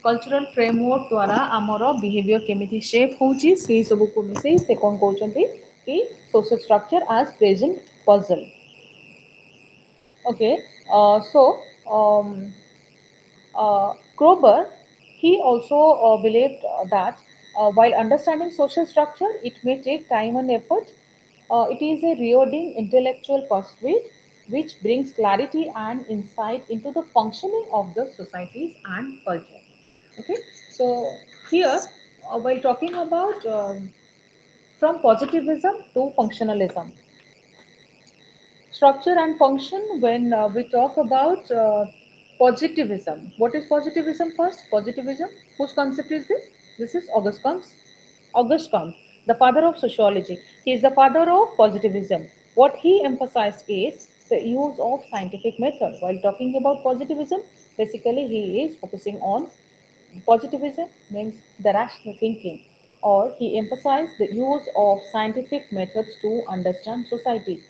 Cultural framework द्वारा आमर behaviour केमिति shape होची से सब को मिसे से कोन कहउचंती कि social structure as present puzzle. Okay, so Kroeber, he also believed that while understanding social structure, it may take time and effort. It is a rewarding intellectual pursuit which brings clarity and insight into the functioning of the societies and culture. Okay, so here, while talking about from positivism to functionalism, structure and function, when we talk about positivism. What is positivism first? Positivism, whose concept is this? This is August Comte, the father of sociology. He is the father of positivism. What he emphasized is the use of scientific method. While talking about positivism, basically he is focusing on positivism means the rational thinking, or he emphasized the use of scientific methods to understand society.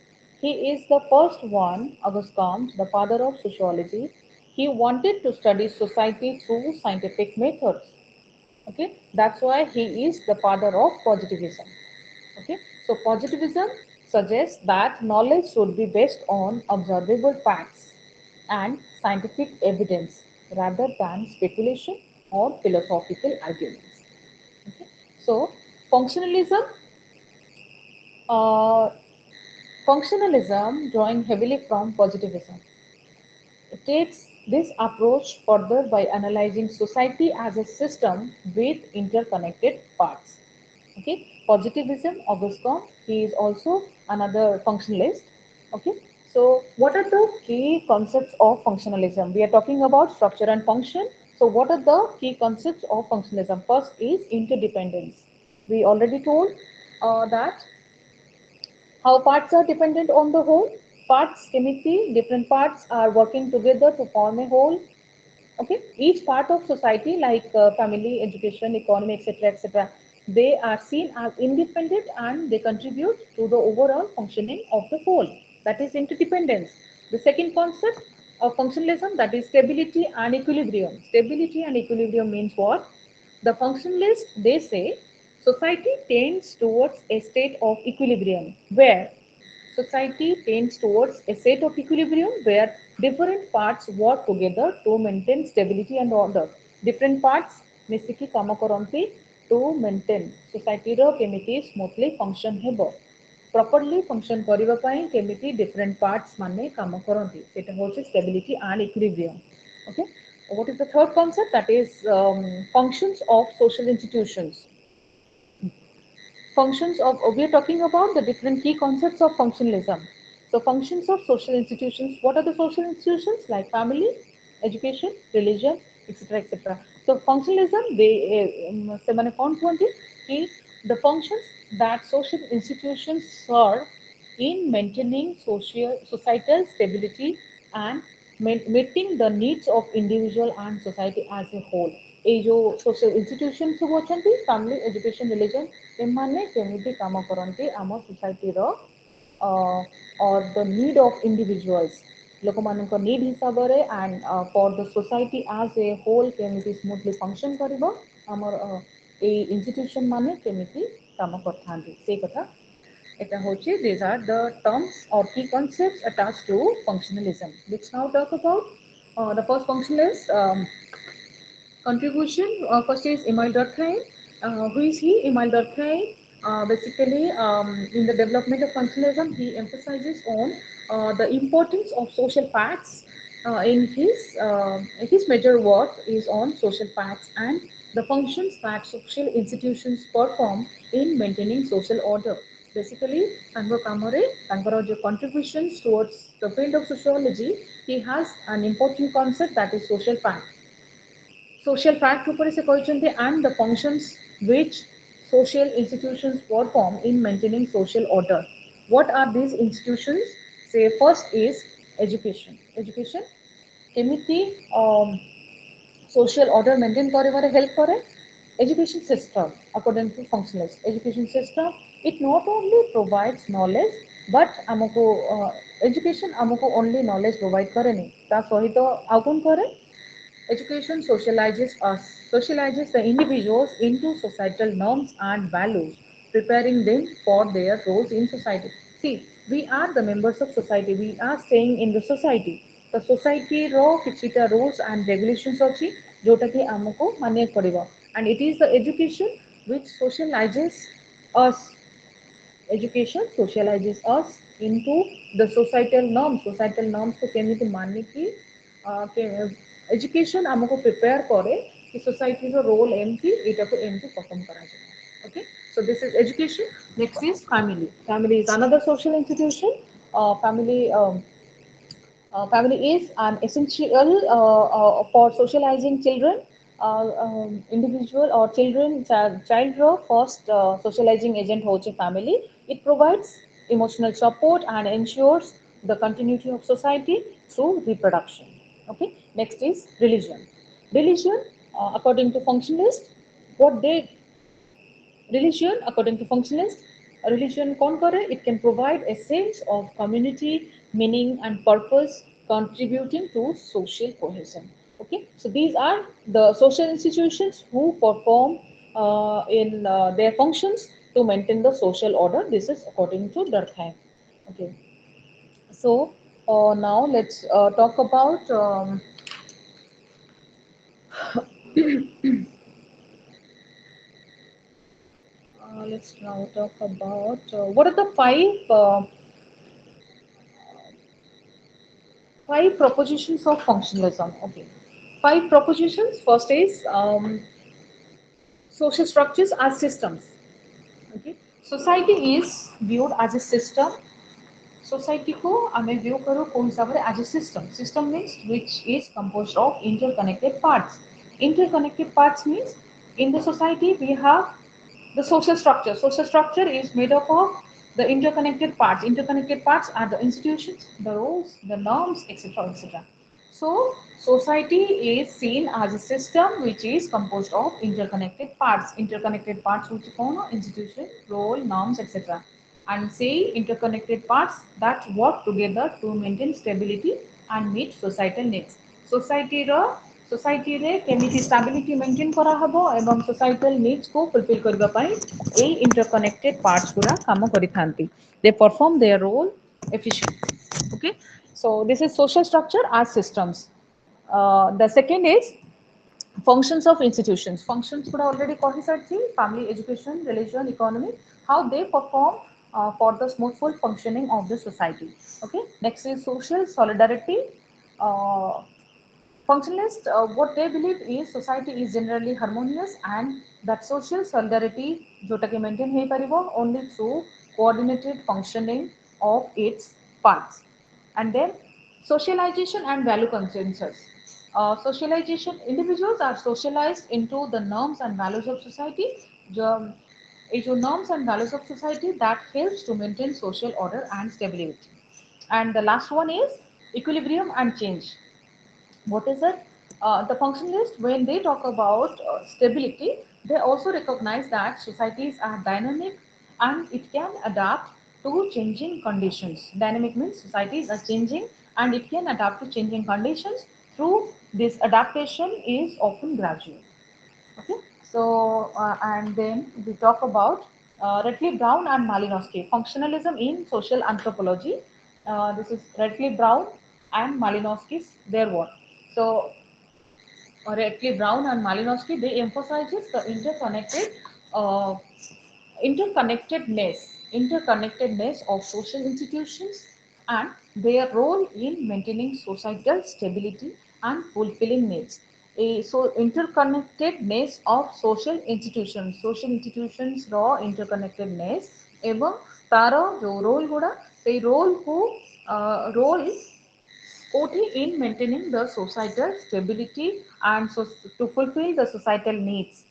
He is the first one, Auguste Comte, the father of sociology. He wanted to study society through scientific methods. Okay, that's why he is the father of positivism. Okay, so positivism suggests that knowledge should be based on observable facts and scientific evidence rather than speculation or philosophical arguments. Okay, so functionalism, uh, functionalism drawing heavily from positivism. It takes this approach further by analyzing society as a system with interconnected parts. Okay, positivism, Auguste Comte, he is also another functionalist. Okay, so what are the key concepts of functionalism? We are talking about structure and function. So what are the key concepts of functionalism? First is interdependence. We already told that how parts are dependent on the whole. Parts, chemically, different parts are working together to form a whole. Okay, each part of society like family, education, economy, etc., etc., they are seen as independent and they contribute to the overall functioning of the whole. That is interdependence. The second concept of functionalism, that is stability and equilibrium. Stability and equilibrium means what? The functionalists, they say society tends towards a state of equilibrium where society tends towards a state of equilibrium where different parts work together to maintain stability and order. Different parts ମିଶିକି କାମ କରନ୍ତି to maintain societyର କେମିତି smoothly function ହେବ। Properly function କରିବା ପାଇଁ କେମିତି different parts ମାନେ କାମ କରନ୍ତି ସେଇଟା ହେଉଛି stability and equilibrium. Okay. What is the third concept? That is functions of social institutions. Functions of, we are talking about the different key concepts of functionalism. So functions of social institutions, what are the social institutions? Like family, education, religion, etc., etc. So functionalism, they ସେମାନେ କ'ଣ କୁହନ୍ତି କି the functions that social institutions serve in maintaining societal stability and meeting the needs of individual and society as a whole. এই जो social institutions ସବୁ ଅଛନ୍ତି family, education, religion, ଏମାନେ କେମିତି କାମ କରନ୍ତି ଆମ societyର or the need of individuals, ଲୋକମାନଙ୍କ need ହିସାବରେ and for the society as a whole କେମିତି smoothly function କରିବ ଆମର ଏଇ institution ମାନେ କେମିତି କାମ କରିଥାନ୍ତି ସେଇ କଥା এটা হচ্ছে these are the terms or key concepts attached to functionalism. Let's now talk about the first functionalist contribution. First is Emile Durkheim. Who is he? Emile Durkheim basically in the development of functionalism he emphasizes on the importance of social facts. In his major work is on social facts and the functions that social institutions perform in maintaining social order. Basically, ତାଙ୍କ କାମରେ ତାଙ୍କର ଯୋଉ contributions towards the field of sociology, he has an important concept that is social fact. Social fact ଉପରେ ସେ କହିଛନ୍ତି and the functions which social institutions perform in maintaining social order. What are these institutions? Say first is education. Education କେମିତି social order maintain କରିବାରେ help करे? Education system, according to functionalists, education system, it not only provides knowledge, but ଆମକୁ education ଆମକୁ only knowledge provide କରେନି ତା ସହିତ ଆଉ କ'ଣ କରେ? Education socializes the individuals into societal norms and values, preparing them for their roles in society. See, we are the members of society. We are staying in the society. The society ର କିଛିଟା rules and regulations ଅଛି जोटा कि हमको मानिବାକୁ पड़िବ. And it is the education which socializes us. Education socializes us into the societal norms को केମିତି मानिकी education हमको prepare करे कि सोसाइटी रो रोल एमती एटा को एमती परफॉर्म करा जाए. Okay, so this is education. Next is family. Family is another social institution. Family Family is an essential for socializing children. Individual or child ro first socializing agent hoche family. It provides emotional support and ensures the continuity of society through reproduction. Okay. Next is religion. Religion, according to functionalists, what they religion, according to functionalists, religion concur, it can provide a sense of community, meaning, and purpose, contributing to social cohesion. Okay, so these are the social institutions who perform in their functions to maintain the social order. This is according to Durkheim. Okay, so now let's talk about let's now talk about what are the five propositions of functionalism. Okay, five propositions. First is social structures as systems. Okay, society is viewed as a system. Society को हमें view करो कौन सा बरे as a system. System means which is composed of interconnected parts. Interconnected parts means in the society we have the social structure. Social structure is made up of the interconnected parts. Interconnected parts are the institutions, the roles, the norms, etc. etc. So, society is seen as a system which is composed of interconnected parts. Interconnected parts which are institution, role, norms, etc. And say interconnected parts that work together to maintain stability and meet societal needs. Society रे केमिति stability maintain करा हबो एवं societal needs को fulfil करबा पाई ए interconnected parts पूरा काम करि थांती. They perform their role efficiently. Okay, so this is social structure as systems. The second is functions of institutions. Functions could already call family, education, religion, economy, how they perform for the smoothful functioning of the society. Okay, next is social solidarity. uh, Functionalists, what they believe is society is generally harmonious and that social solidarity जोटा कि maintain हो परिबो only through coordinated functioning of its parts. And then socialization and value consensus. Socialization, individuals are socialized into the norms and values of society. जो ये जो norms and values of society that helps to maintain social order and stability. And the last one is equilibrium and change. What is it? The functionalists, when they talk about stability, they also recognize that societies are dynamic and it can adapt to changing conditions. Dynamic means societies are changing and it can adapt to changing conditions. Through this adaptation is often gradual. Okay, so and then we talk about Redcliffe Brown and Malinowski, functionalism in social anthropology. This is Redcliffe Brown and Malinowski's their work. So Redcliffe Brown and Malinowski, they emphasizes the uh, interconnectedness, interconnectedness of social institutions and their role in maintaining societal stability and fulfilling needs. So interconnectedness of social institutions raw interconnectedness एवं तारो जो role गुड़ा से role को role OT in maintaining the societal stability and so to fulfill the societal needs.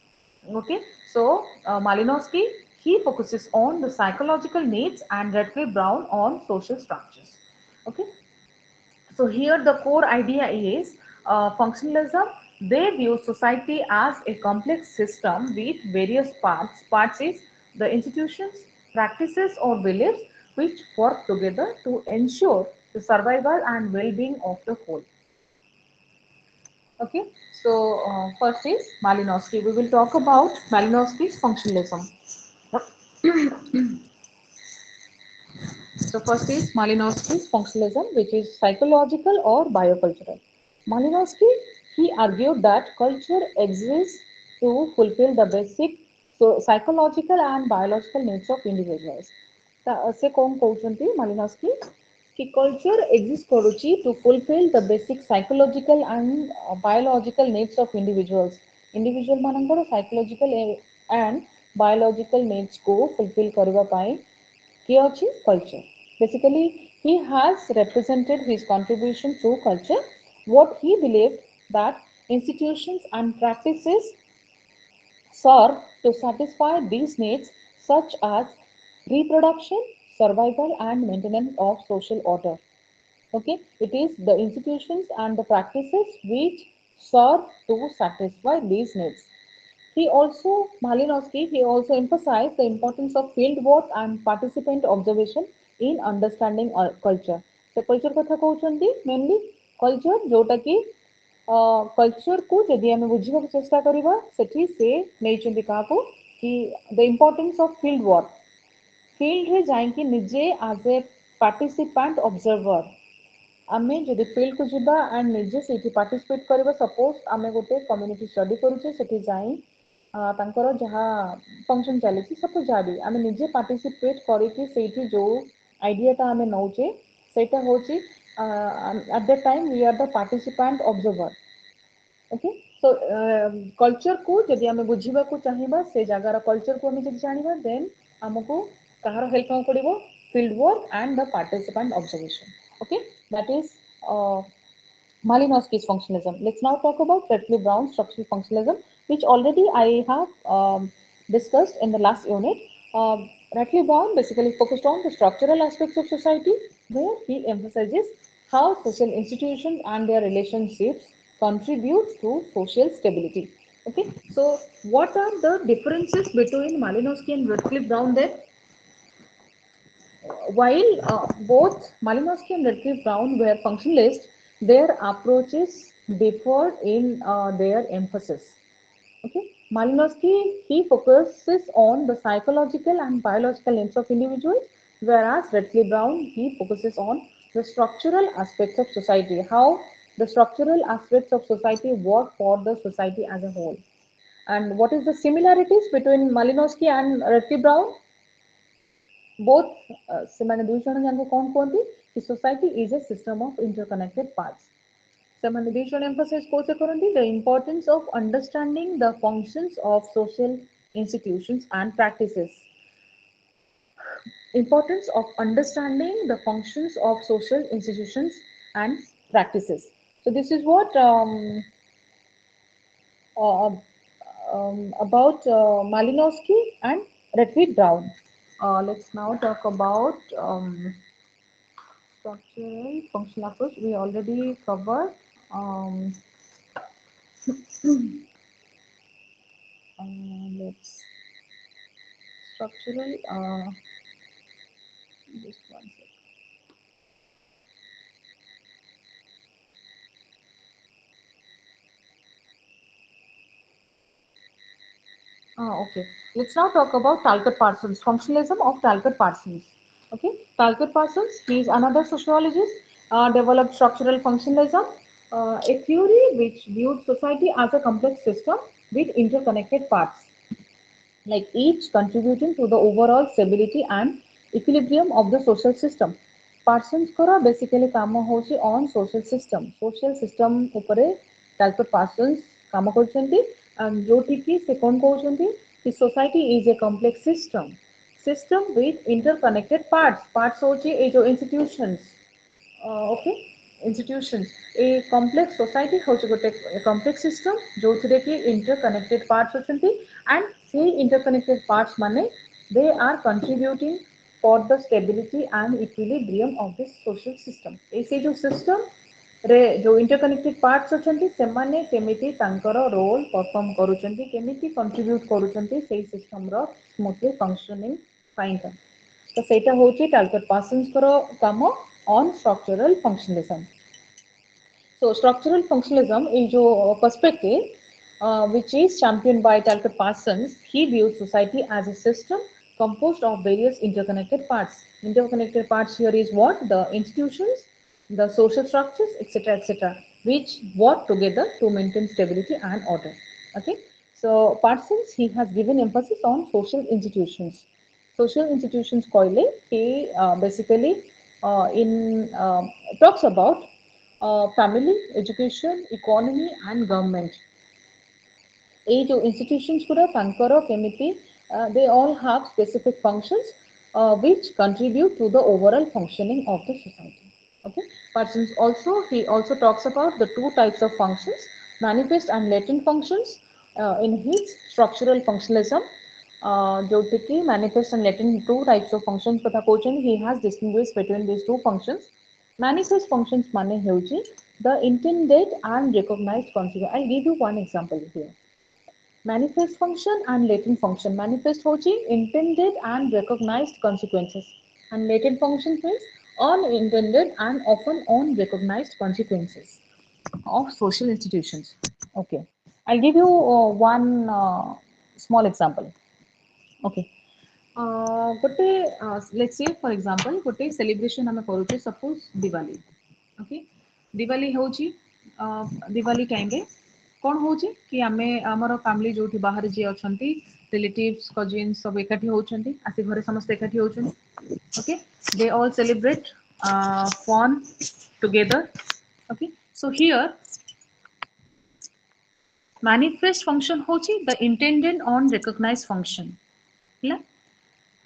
Okay, so Malinowski, he focuses on the psychological needs and Redcliffe Brown on social structures. Okay, so here the core idea is functionalism. They view society as a complex system with various parts. Parts is the institutions, practices or beliefs which work together to ensure the survival and well-being of the whole. Okay, so first is Malinowski. We will talk about Malinowski's functionalism. So first is Malinowski's functionalism, which is psychological or biocultural. Malinowski, he argued that culture exists to fulfill the basic psychological and biological needs of individuals. से कौन कहते Malinowski कि culture exists करुची to fulfill the basic psychological and biological needs of individuals. Individual मानଙ୍କର psychological and biological needs को fulfill करवा पाए କିଏ ଅଛି culture. Basically, he has represented his contribution to culture. What he believed that institutions and practices serve to satisfy these needs, such as reproduction, survival, and maintenance of social order. Okay, it is the institutions and the practices which serve to satisfy these needs. He also emphasized the importance of field work and participant observation in understanding culture. So culture କଥା କହୁଛନ୍ତି mainly culture जोटा कि culture को यदि ଆମେ ବୁଝିବାକୁ ଚେଷ୍ଟା କରିବା ସେଠି ସେ ନେଇଛନ୍ତି କାହାକୁ କି the importance of field work. Field ରେ ଯାଇକି ନିଜେ as a participant observer ଆମେ ଯଦି field କୁ ଯିବା and ନିଜେ ସେଇଠି participate କରିବା suppose ଆମେ ଗୋଟେ community study କରୁଛେ ସେଠି ଯାଇ ତାଙ୍କର ଯାହା function ଚାଲିଛି suppose ଯାହା ବି ଆମେ ନିଜେ participate କରିକି ସେଇଠି ଯୋଉ ଆଇଡିଆଟା ଆମେ ନଉଛେ ସେଇଟା ହଉଛି at that time we are the participant observer. Okay so culture को जदि आम बुझाक चाहिए से जगार कल्चर को आम जब जाना देन आमको कहार हेल्प कौन पड़ो field work and the participant observation okay that is Malinowski's functionalism. Let's now talk about Redcliffe Brown's structural functionalism, which already I have discussed in the last unit. Redcliffe Brown basically focused on the structural aspects of society, where he emphasizes how social institutions and their relationships contribute to social stability. Okay, so what are the differences between Malinowski and Redcliffe Brown there? While both Malinowski and Redcliffe Brown were functionalists, their approaches differed in their emphasis. Okay, Malinowski he focuses on the psychological and biological needs of individuals, whereas Redcliffe Brown he focuses on the structural aspects of society, how the structural aspects of society work for the society as a whole. And what is the similarities between Malinowski and Redcliffe Brown? Both ସେମାନେ ଦୁଇ ଜଣ ଯାକ କଣ କୁହନ୍ତି କି society is a system of interconnected parts. ସେମାନେ ଦୁଇ ଜଣ emphasize କୋଉଥିରେ କରନ୍ତି the importance of understanding the functions of social institutions and practices. Importance of understanding the functions of social institutions and practices. So this is what uh, about Malinowski and Redfield Brown. Let's now talk about structural functional approach. We already covered. Um, let's structural. Just one second. Okay. Let's now talk about Talcott Parsons, functionalism of Talcott Parsons. Okay. Talcott Parsons, he is another sociologist, developed structural functionalism, a theory which viewed society as a complex system with interconnected parts, like each contributing to the overall stability and equilibrium of the social system. Parsons basically କାମ ହେଉଛି on social system. Social system ଉପରେ Talcott Parsons କାମ କରୁଛନ୍ତି and ଯୋଉଠିକି ସେ କଣ କହୁଛନ୍ତି କି society is a complex system. System with interconnected parts. Parts ହେଉଛି ଏଇ ଯୋଉ institutions. Okay, institutions a complex society ହେଉଛି ଗୋଟେ complex system ଯୋଉଥିରେ କି interconnected parts ଅଛନ୍ତି and ସେଇ interconnected parts ମାନେ they are contributing for the stability and equilibrium of this social system ଏ ସେଇ ଯୋଉ system ରେ ଯୋଉ interconnected parts ଅଛନ୍ତି ସେମାନେ କେମିତି ତାଙ୍କର role perform କରୁଛନ୍ତି କେମିତି contribute କରୁଛନ୍ତି ସେଇ system ର smoothly functioning ପାଇଁକା ତ ସେଇଟା ହେଉଛି Talcott Parsonsଙ୍କର କାମ on structural functionalism. So structural functionalism is a perspective which is championed by Talcott Parsons. He views society as a system composed of various interconnected parts. Interconnected parts here is what? The institutions, the social structures, etc., etc., which work together to maintain stability and order. Okay. So Parsons, he has given emphasis on social institutions. Social institutions coile, he basically in talks about family, education, economy and government. ଏଇ ଯୋଉ institutions ଗୁରା ତାଙ୍କର କେମିତି they all have specific functions which contribute to the overall functioning of the society. Okay. Parsons also, he also talks about the two types of functions, manifest and latent functions in his structural functionalism. जोଉଠିକି manifest and latent two types of functions କଥା କହୁଛନ୍ତି. He has distinguished between these two functions. Manifest functions ମାନେ ହେଉଛି the intended and recognized consequence. I'll give you one example here. Manifest function and latent function. Manifest होची intended and recognized consequences, and latent function means unintended and often unrecognized consequences of social institutions. Okay, I'll give you one small example. Okay, ଗୋଟେ let's say for example ଗୋଟେ celebration ଆମେ କରୁଛେ, suppose Diwali. Okay, Diwali ହେଉଛି Diwali time ରେ କଣ ହଉଛି କି ଆମେ ଆମର ଫ୍ୟାମିଲି ଯୋଉଠି ବାହାରେ ଯିଏ ଅଛନ୍ତି, ରିଲେଟିଭ୍ସ କଜିନ୍ସ ସବୁ ଏକାଠି ହଉଛନ୍ତି, ଆସି ଘରେ ସମସ୍ତେ ଏକାଠି ହଉଛନ୍ତି. Okay, they all celebrate fun together. Okay, so here manifest function होची the intended on recognized function ହେଲା.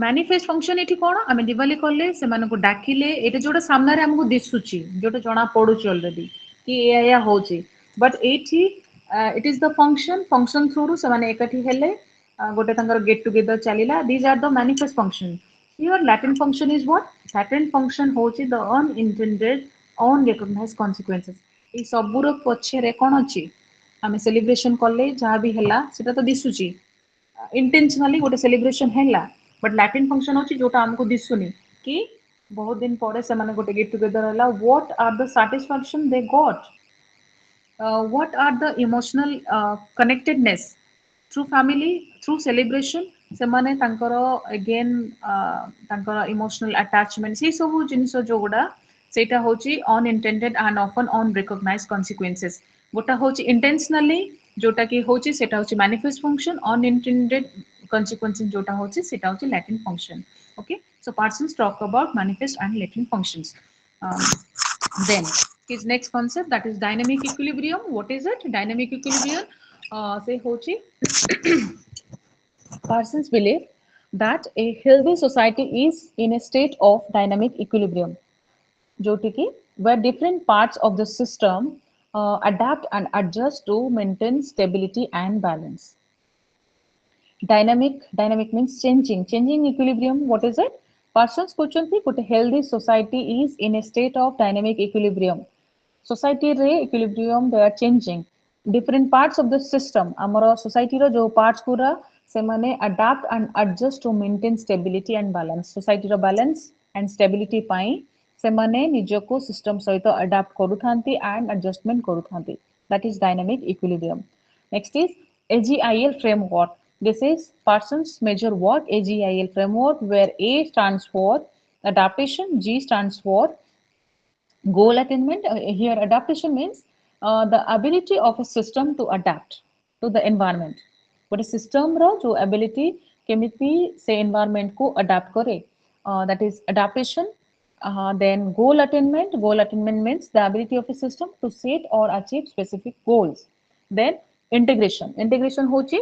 manifest function ଏଠି କଣ, ଆମେ ଦିୱାଲି କଲେ, ସେମାନଙ୍କୁ ଡାକିଲେ, ଏଇଟା ଯୋଉଟା ସାମ୍ନାରେ ଆମକୁ ଦିଶୁଛି, ଯୋଉଟା ଜଣା ପଡୁଛି ଅଲରେଡି କି ଏଇଆ ହଉଛି, ବଟ୍ ଏଇଠି it is the function through ରୁ ସେମାନେ ଏକାଠି ହେଲେ, ଗୋଟେ ତାଙ୍କର get together ଚାଲିଲା. these are the manifest function. Here latent function is what? latent function ହଉଛି the unintended unrecognized consequences. ଏଇ ସବୁର ପଛରେ କଣ ଅଛି, ଆମେ ସେଲିବ୍ରେସନ କଲେ ଯାହା ବି ହେଲା ସେଟା ତ ଦିଶୁଛି, intentionally ଗୋଟେ celebration ହେଲା, but latent function ଅଛି ଯୋଉଟା ଆମକୁ ଦିଶୁନି କି ବହୁତ ଦିନ ପରେ ସେମାନେ ଗୋଟେ get together ହେଲା, what are the satisfaction they got, what are the emotional connectedness through family, through celebration, ସେମାନେ ତାଙ୍କର again ତାଙ୍କର emotional attachment, ସେଇ ସବୁ ଜିନିଷ ଯୋଉଗୁଡା ସେଇଟା ହଉଛି unintended and often unrecognized consequences. ଗୋଟା ହଉଛି intentionally ଯୋଉଟା କି ହଉଛି ସେଟା ହଉଛି manifest function, unintended consequences ଯୋଉଟା ହଉଛି ସେଟା ହଉଛି latent function. Okay, so Parsons talk about manifest and latent functions. um, then his next concept, that is dynamic equilibrium. What is it? Dynamic equilibrium say hochi Parsons believe that a healthy society is in a state of dynamic equilibrium, jotiki, where different parts of the system adapt and adjust to maintain stability and balance. Dynamic means changing equilibrium. What is it? Parsons kହୁଛନ୍ତି ଗୋଟେ healthy society is in a state of dynamic equilibrium. Society रे equilibrium they are changing. Different parts of the system, ଆମର society ର ଯୋଉ parts ଗୁରା ସେମାନେ adapt and adjust to maintain stability and balance. Society ର balance and stability ପାଇଁ ସେମାନେ ନିଜକୁ system ସହିତ adapt କରୁଥାନ୍ତି and adjustment କରୁଥାନ୍ତି. That is dynamic equilibrium. Next is AGIL framework. This is Parsons major work, AGIL framework, where A stands for adaptation, G stands for goal attainment. Here adaptation means the ability of a system to adapt to the environment. But a system रो जो ability केमिति से environment को adapt करे, that is adaptation. Then goal attainment means the ability of a system to set or achieve specific goals. Then integration होची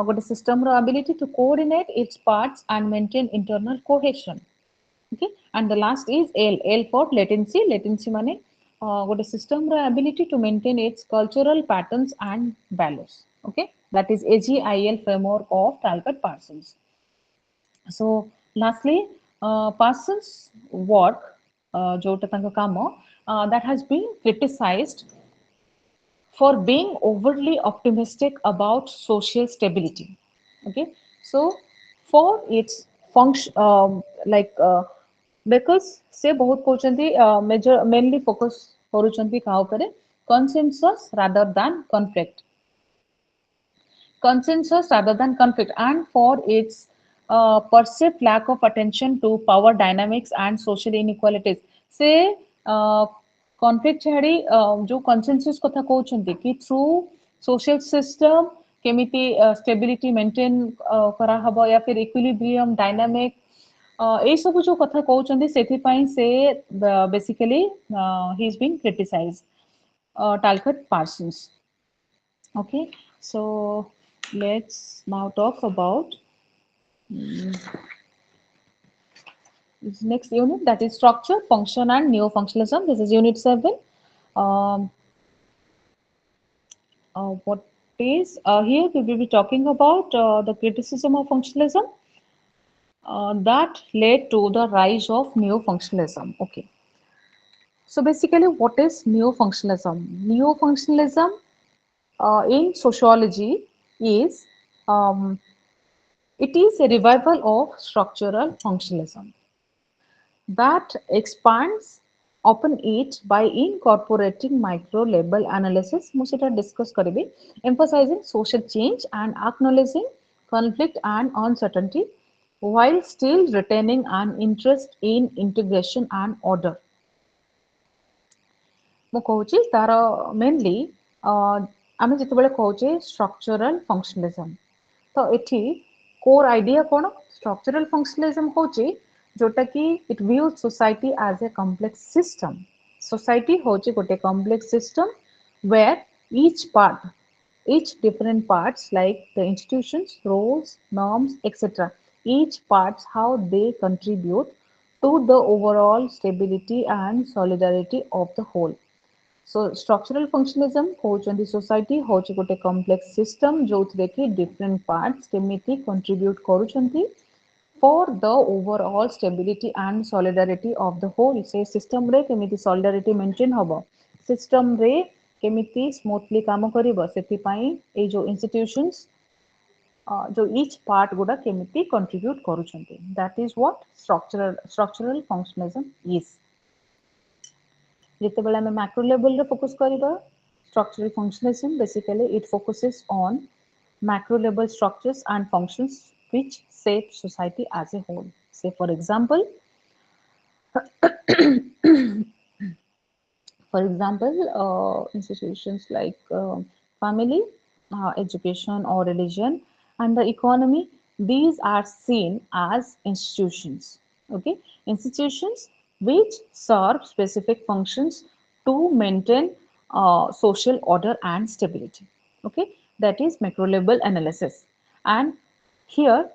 ଗୋଟେ system ର ability to coordinate its parts and maintain internal cohesion. Okay, and the last is L for latency. Latency माने ଗୋଟେ system ର ability to maintain its cultural patterns and values. Okay, that is AGIL framework of Talcott Parsons. So lastly, Parsons work ଯୋଉଟା ତାଙ୍କ କାମ that has been criticized for being overly optimistic about social stability. Okay, so for its function, like because से बहुत कहते major mainly focus करूचंती का ऊपर consensus rather than conflict. Consensus rather than conflict, and for its perceived lack of attention to power dynamics and social inequalities. से conflict छाड़ी जो consensus कथा कहउछन्ति कि through social system केमिति stability maintain करा हबो या फिर equilibrium dynamic এই ସବୁ जो कथा कहउछन्ति सेथि पई से basically he is being criticized, Talcott Parsons. Okay, so let's now talk about this next unit, that is structure, function, and neo-functionalism. This is unit 7. Um, what is here we will be talking about the criticism of functionalism that led to the rise of neo-functionalism. Okay, so basically, what is neo-functionalism? Neo-functionalism in sociology is it is a revival of structural functionalism that expands upon it by incorporating micro-level analysis, ମୁଁ ସେଟା discuss କରିବି, emphasizing social change and acknowledging conflict and uncertainty while still retaining an interest in integration and order. ମୁଁ କହୁଛି ତାର mainly ଆମେ ଯେତେବେଳେ କହୁଛେ structural functionalism, ତ ଏଠି core idea କଣ? Structural functionalism ହଉଛି जोटा कि it views society as a complex system. Society ହଉଛି ଗୋଟେ complex system where each different parts like the institutions, roles, norms, etc. Each parts how they contribute to the overall stability and solidarity of the whole. So structural functionalism କହୁଛନ୍ତି society ହଉଛି ଗୋଟେ complex system ଯୋଉଥିରେ କି different parts କେମିତି contribute କରୁଛନ୍ତି for the overall stability and solidarity of the whole. से system रे केमिति solidarity maintain हबो, system रे केमिति smoothly काम करिवो, सेथिपाई ए जो institutions जो each part गुडा केमिति contribute करूछन्ति, that is what structural functionalism is. ଯେତେବେଳେ ଆମେ macro level ରେ focus କରିବା, structural functionalism basically it focuses on macro level structures and functions which shape society as a whole. Say for example, institutions like family, education or religion, and the economy, these are seen as institutions. Okay, institutions which serve specific functions to maintain social order and stability. Okay, that is macro level analysis. And here,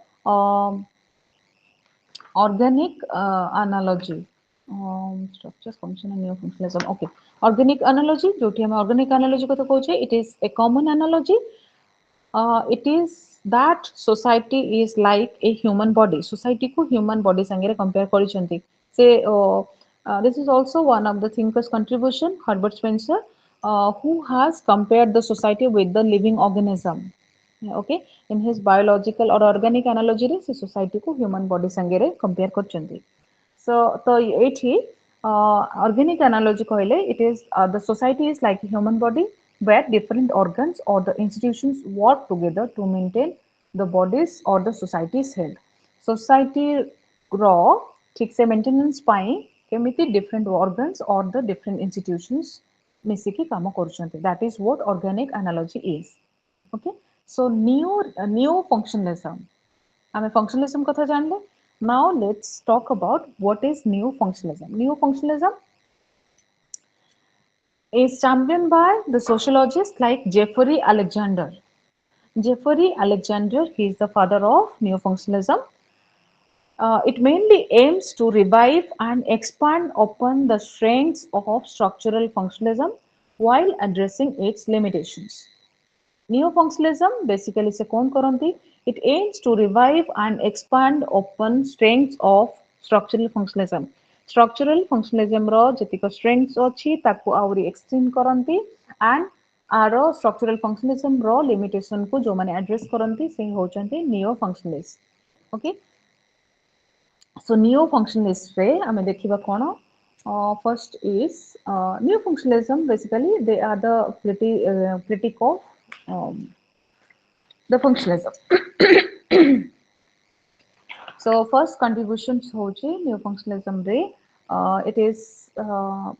organic analogy, structure, function, and neo-functionalism. Okay, organic analogy, जोठी हमें organic analogy को तो कहोचे, it is a common analogy. It is that society is like a human body. Society को human body संगेरे compare करिसेंती. Say, this is also one of the thinkers' contribution, Herbert Spencer, who has compared the society with the living organism. Okay, in his biological or organic analogy रे से society को human body संगेरे compare करचंती. So, तो एठी organic analogy कहले, it is the society is like a human body where different organs or the institutions work together to maintain the bodies or the society's health. Society raw ठीक से maintenance पाई केमिति different organs or the different institutions मिसिकी काम करूछन्ते. That is what organic analogy is. Okay, so neo functionalism, आमे functionalism कथा जानले. Now let's talk about what is neo functionalism. Neo functionalism is championed by the sociologists like Jeffrey Alexander. Jeffrey Alexander, he is the father of neo functionalism. It mainly aims to revive and expand upon the strengths of structural functionalism while addressing its limitations. Neo-functionalism basically se kon karanti, it aims to revive and expand upon strengths of structural functionalism. Structural functionalism ro jetika strengths अछि ताकू आउरी extend karanti, and आरो structural functionalism ro limitation को जो माने address karanti से होचंती neo-functionalists. Okay, so neo-functionalists रे आमे देखिबा कोन First is neo-functionalism. Basically, they are the critique of um, the functionalism. So first contribution होची neo-functionalism रे it is the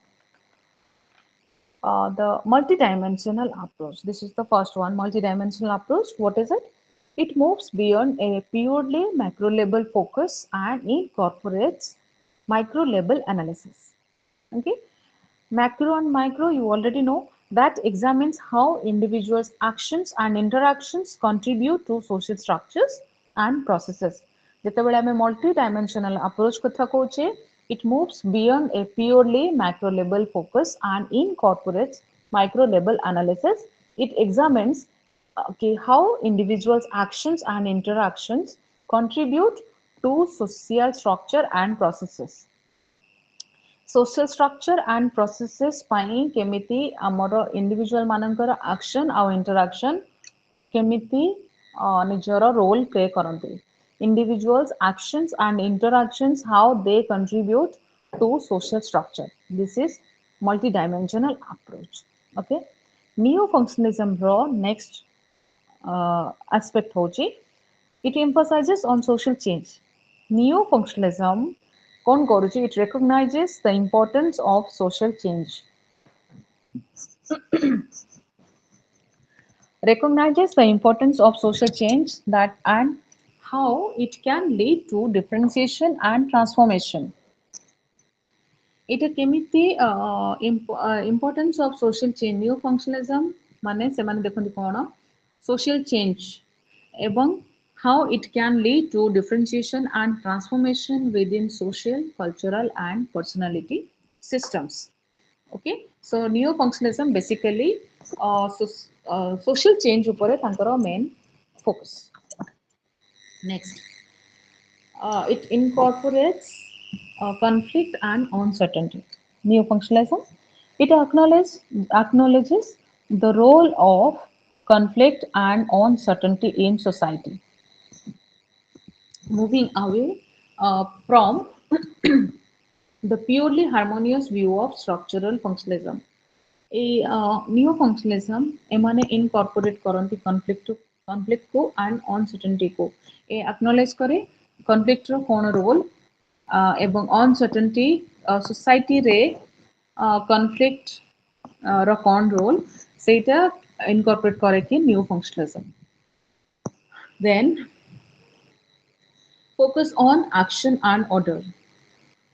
multidimensional approach. This is the first one, multidimensional approach. What is it? It moves beyond a purely macro level focus and incorporates micro level analysis. Okay, macro and micro, you already know, that examines how individuals' actions and interactions contribute to social structures and processes. ଯେତେବେଳେ ଆମେ multi dimensional approach କଥା କହୁଛେ, it moves beyond a purely macro level focus and incorporates micro level analysis. It examines okay, how individuals' actions and interactions contribute to social structure and processes. Social structure and processes ପାଇଁ କେମିତି ଆମର individual ମାନଙ୍କର action ଆଉ interaction କେମିତି ନିଜର role play କରନ୍ତି. Individuals actions and interactions how they contribute to social structure. This is multidimensional approach. Okay. Neo-functionalism ର next aspect होची it emphasizes on social change. Neo-functionalism कौन करुଛି? It recognizes the importance of social change. Recognizes the importance of social change that and how it can lead to differentiation and transformation. ଏଇଟା କେମିତି importance of social change new functionalism ମାନେ ସେମାନେ ଦେଖନ୍ତି କଣ social change ଏବଂ how it can lead to differentiation and transformation within social, cultural and personality systems. Okay, so neo functionalism basically social change ଉପରେ ତାଙ୍କର main focus. Next, it incorporates conflict and uncertainty. Neo-functionalism, it acknowledges the role of conflict and uncertainty in society, moving away from the purely harmonious view of structural functionalism. A neo-functionalism एमाने incorporate करंती conflict को and uncertainty को ए acknowledge करे conflict रो कौन role ଏବଂ uncertainty society रे conflict ର କଣ role ସେଇଟା incorporate करे कि new functionalism. Then focus on action and order.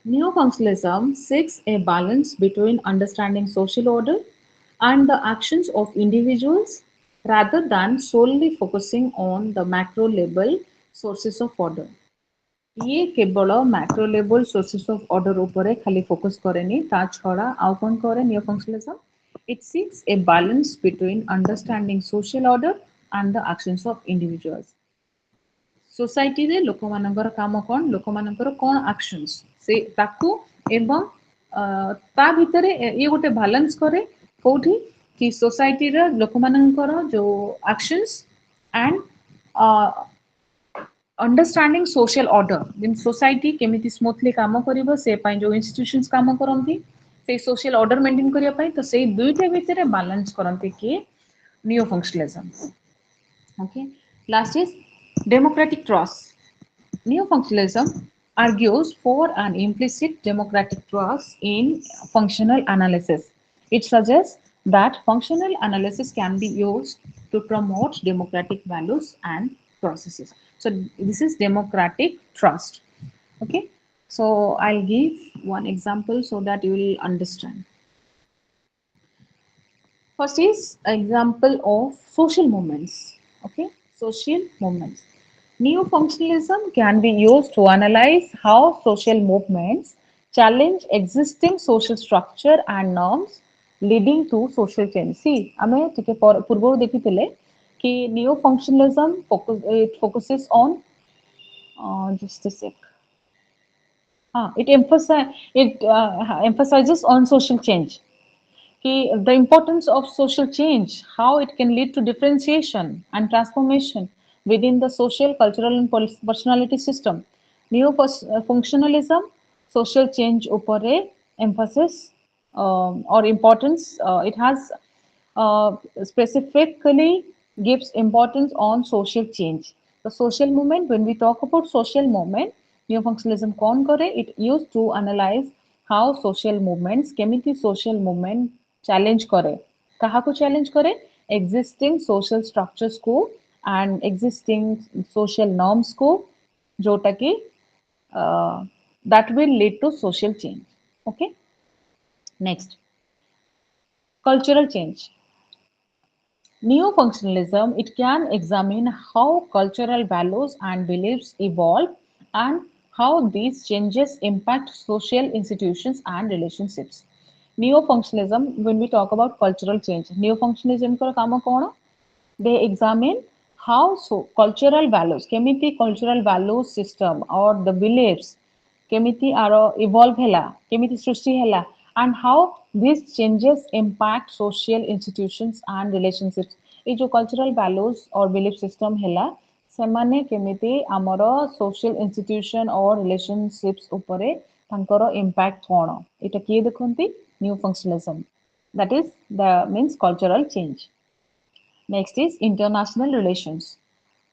Neo-functionalism seeks a balance between understanding social order and the actions of individuals rather than solely focusing on the macro level sources of order. ये केवल macro level sources of order ଉପରେ खाली focus करेनी ता छड़ा आउ कौन करे neo functionalism? It seeks a balance between understanding social order and the actions of individuals. Society ଲୋକମାନଙ୍କର କାମ କଣ ଲୋକମାନଙ୍କର କଣ actions ସେ ତାକୁ ଏବଂ ତା ଭିତରେ ଇଏ ଗୋଟେ ବାଲାନ୍ସ କରେ କୋଉଠି କି सोसाइटीର ଲୋକମାନଙ୍କର ଯୋଉ actions and understanding social order ଯେମିତି सोसाइटी केमिति स्मूथली काम करिवो से ପାଇଁ जो इंस्टीट्यूशंस काम करନ୍ତି से सोशल ऑर्डर मेंटेन करिया ପାଇଁ तो सेई दुईटा भितरे बैलेंस करନ୍ତି कि neo functionalism. Okay, last is democratic trust. Neo-functionalism argues for an implicit democratic trust in functional analysis. It suggests that functional analysis can be used to promote democratic values and processes. So this is democratic trust. Okay, so I'll give one example so that you will understand. First is example of social movements. Okay, social movements. Neo-functionalism can be used to analyze how social movements challenge existing social structure and norms leading to social change. See, ଆମେ ଟିକେ ପୂର୍ବରୁ ଦେଖିଥିଲେ कि neo-functionalism it focuses on just a sec. It emphasizes on social change. The importance of social change, how it can lead to differentiation and transformation within the social, cultural, and personality system. Neo functionalism, social change upare emphasis or importance. It has specifically gives importance on social change. The social movement, when we talk about social movement, neo-functionalism कौन करे? It used to analyze how social movements, केमिति social movement challenge करे. काहाको challenge करे? Existing social structures को and existing social norms को, जोटा कि that will lead to social change. Okay, next, cultural change. Neo-functionalism, it can examine how cultural values and beliefs evolve and how these changes impact social institutions and relationships. Neo-functionalism, when we talk about cultural change, neo-functionalism का काम कौन? They examine how cultural values, केमिति cultural values system or the beliefs केमिति आरो evolve ହେଲା, केमिति सृष्टि ହେଲା, and how these changes impact social institutions and relationships. ये जो cultural values or belief system ହେଲା, ସେମାନେ କେମିति ଆମର social institution or relationships ଉପରେ ତାଙ୍କର impact କଣ? ଏଟା କିଏ ଦେଖନ୍ତି? New functionalism. That is the means cultural change. Next is international relations.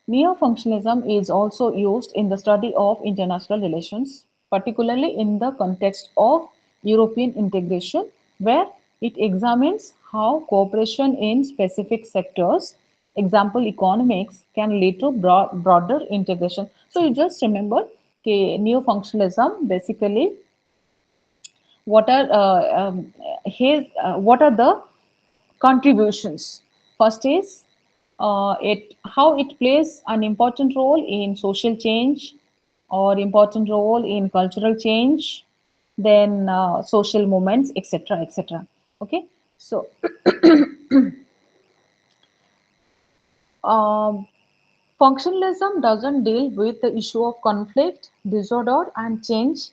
Neo-functionalism is also used in the study of international relations, particularly in the context of European integration, where it examines how cooperation in specific sectors, example economics, can lead to broader integration. So you just remember neo-functionalism basically what are what are the contributions. First is it how it plays an important role in social change or important role in cultural change, then social movements, etc., etc. Okay, so um, functionalism doesn't deal with the issue of conflict, disorder, and change.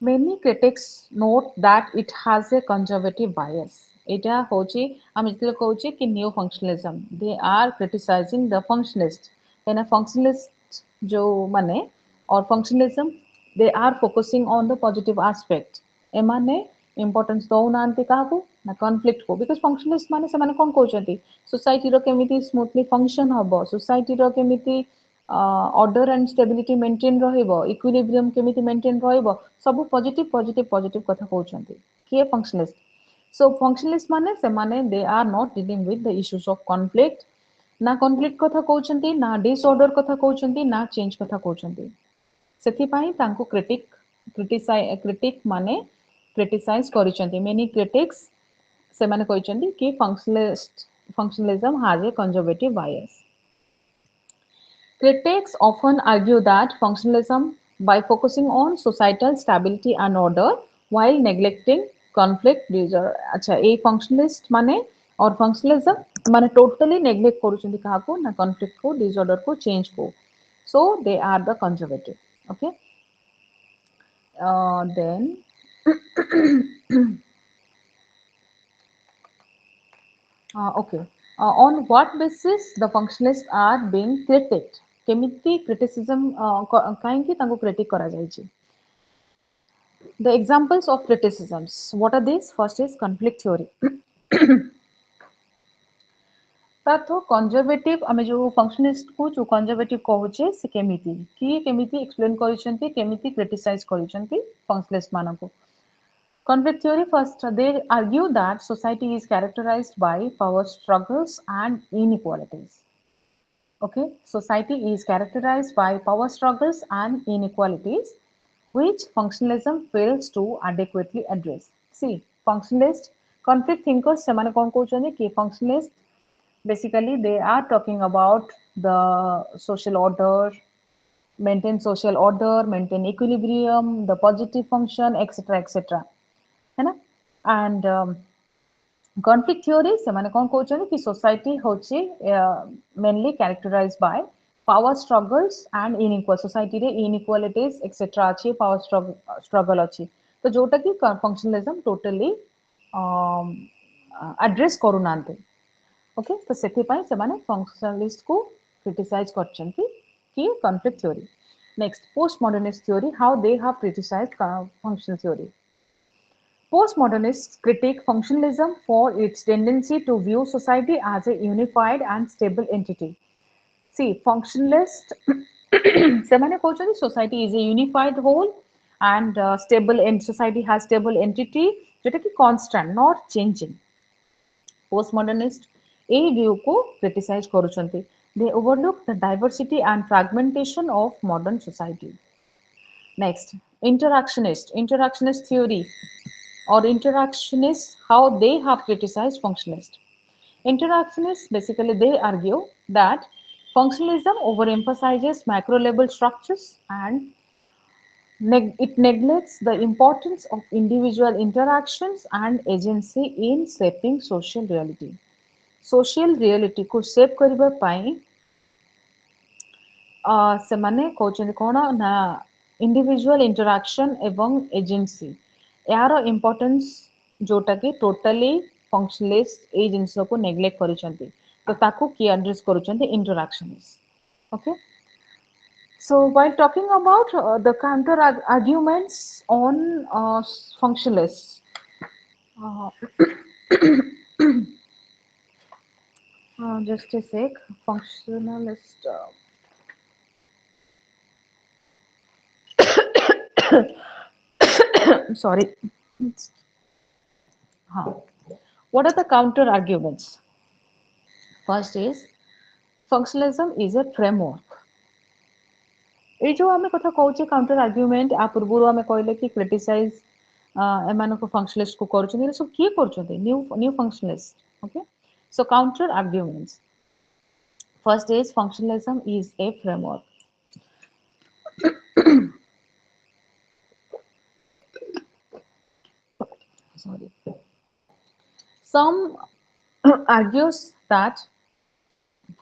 Many critics note that it has a conservative bias. এটা হচ্ছে আমি যেটা কହୁଛି कि neo functionalism they are criticizing the functionalists. କାହିଁକିନା functionalist जो ମାନେ or functionalism they are focusing on the positive aspect. ଏମାନେ importance ଦଉନାହାନ୍ତି କାହାକୁ ନା conflict କୁ because functionalist ମାନେ ସେମାନେ କଣ କହୁଛନ୍ତି society ର କେମିତି smoothly function ହବ society ର କେମିତି order and stability maintain ରହିବ equilibrium କେମିତି maintain ରହିବ ସବୁ positive positive positive କଥା କହୁଛନ୍ତି କିଏ functionalist. So functionalist ମାନେ ସେମାନେ they are not dealing with the issues of conflict, ନା conflict କଥା କହୁଛନ୍ତି ନା disorder କଥା କହୁଛନ୍ତି ନା change କଥା କହୁଛନ୍ତି. ସେଥିପାଇଁ ତାଙ୍କୁ କ୍ରିଟିକ୍ ମାନେ କ୍ରିଟିସାଇଜ କରିଛନ୍ତି. Many critics ସେମାନେ କହିଛନ୍ତି କି functionalism has a conservative bias. Critics often argue that functionalism, by focusing on societal stability and order while neglecting conflict disorder, अच्छा ये functionalist माने और functionalism माने totally neglect करूଛନ୍ତି काहाको ना conflict को disorder को change को, so they are the conservative. Okay, then okay, on what basis the functionalists are being critiqued? କେମିତି criticism କାହିଁକି ତାଙ୍କୁ critique କରାଯାଇଛି? The examples of criticisms. What are these? First is conflict theory. ତାଠୁ conservative ଆମେ ଯୋଉ functionalist କୁ ଯୋଉ conservative କହୁଛେ ସେ କେମିତି କିଏ କେମିତି explain କରିଛନ୍ତି କେମିତି criticize କରିଛନ୍ତି functionalist ମାନଙ୍କୁ. Conflict theory first, they argue that society is characterized by power struggles and inequalities. Okay, society is characterized by power struggles and inequalities, which functionalism fails to adequately address. See, functionalist, conflict thinkers, ସେମାନେ କଣ କହୁଛନ୍ତି କି functionalist, basically they are talking about the social order, maintain social order, maintain equilibrium, the positive function, etc., etc. है ना? And conflict theory ସେମାନେ କଣ କହୁଛନ୍ତି କି society ହଉଛି mainly characterized by power struggles and inequal society ରେ inequalities etc ଅଛି power struggle ଅଛି ତ ଯୋଉଟା କି functionalism totally address କରୁନାହାନ୍ତି. Okay, ତ ସେଥିପାଇଁ ସେମାନେ functionalist କୁ criticize କରିଛନ୍ତି କି conflict theory. Next, postmodernist theory, how they have criticized functional theory. Postmodernists critique functionalism for its tendency to view society as a unified and stable entity. See, functionalist ସେମାନେ କହୁଛନ୍ତି society is a unified whole and stable and society has stable entity ଯୋଉଟା କି constant not changing. Postmodernist ଏହି view को criticize କରୁଛନ୍ତି. They overlook the diversity and fragmentation of modern society. Next, interactionist theory or interactionists, how they have criticized functionalists. Interactionists basically they argue that functionalism overemphasizes macro level structures and it neglects the importance of individual interactions and agency in shaping social reality. Social reality को shape କରିବା ପାଇଁ ସେମାନେ କହୁଛନ୍ତି କଣ ନା individual interaction ଏବଂ agency ଏହାର importance ଯୋଉଟା କି totally functionalist ଏଇ ଜିନିଷକୁ neglect କରିଛନ୍ତି ତ ତାକୁ କିଏ address କରୁଛନ୍ତି interactions. Okay. So while talking about the counter arguments on functionalists, uh, just a sec, functionalist. Sorry. Huh. What are the counter arguments? First is functionalism is a framework. ये जो आम कथा कौचे counter argument आ पूर्व आम कहले कि criticise एमानको functionalist को करूछन सब किए करूछन neo neo functionalist okay so counter arguments first is functionalism is a framework sorry some argues that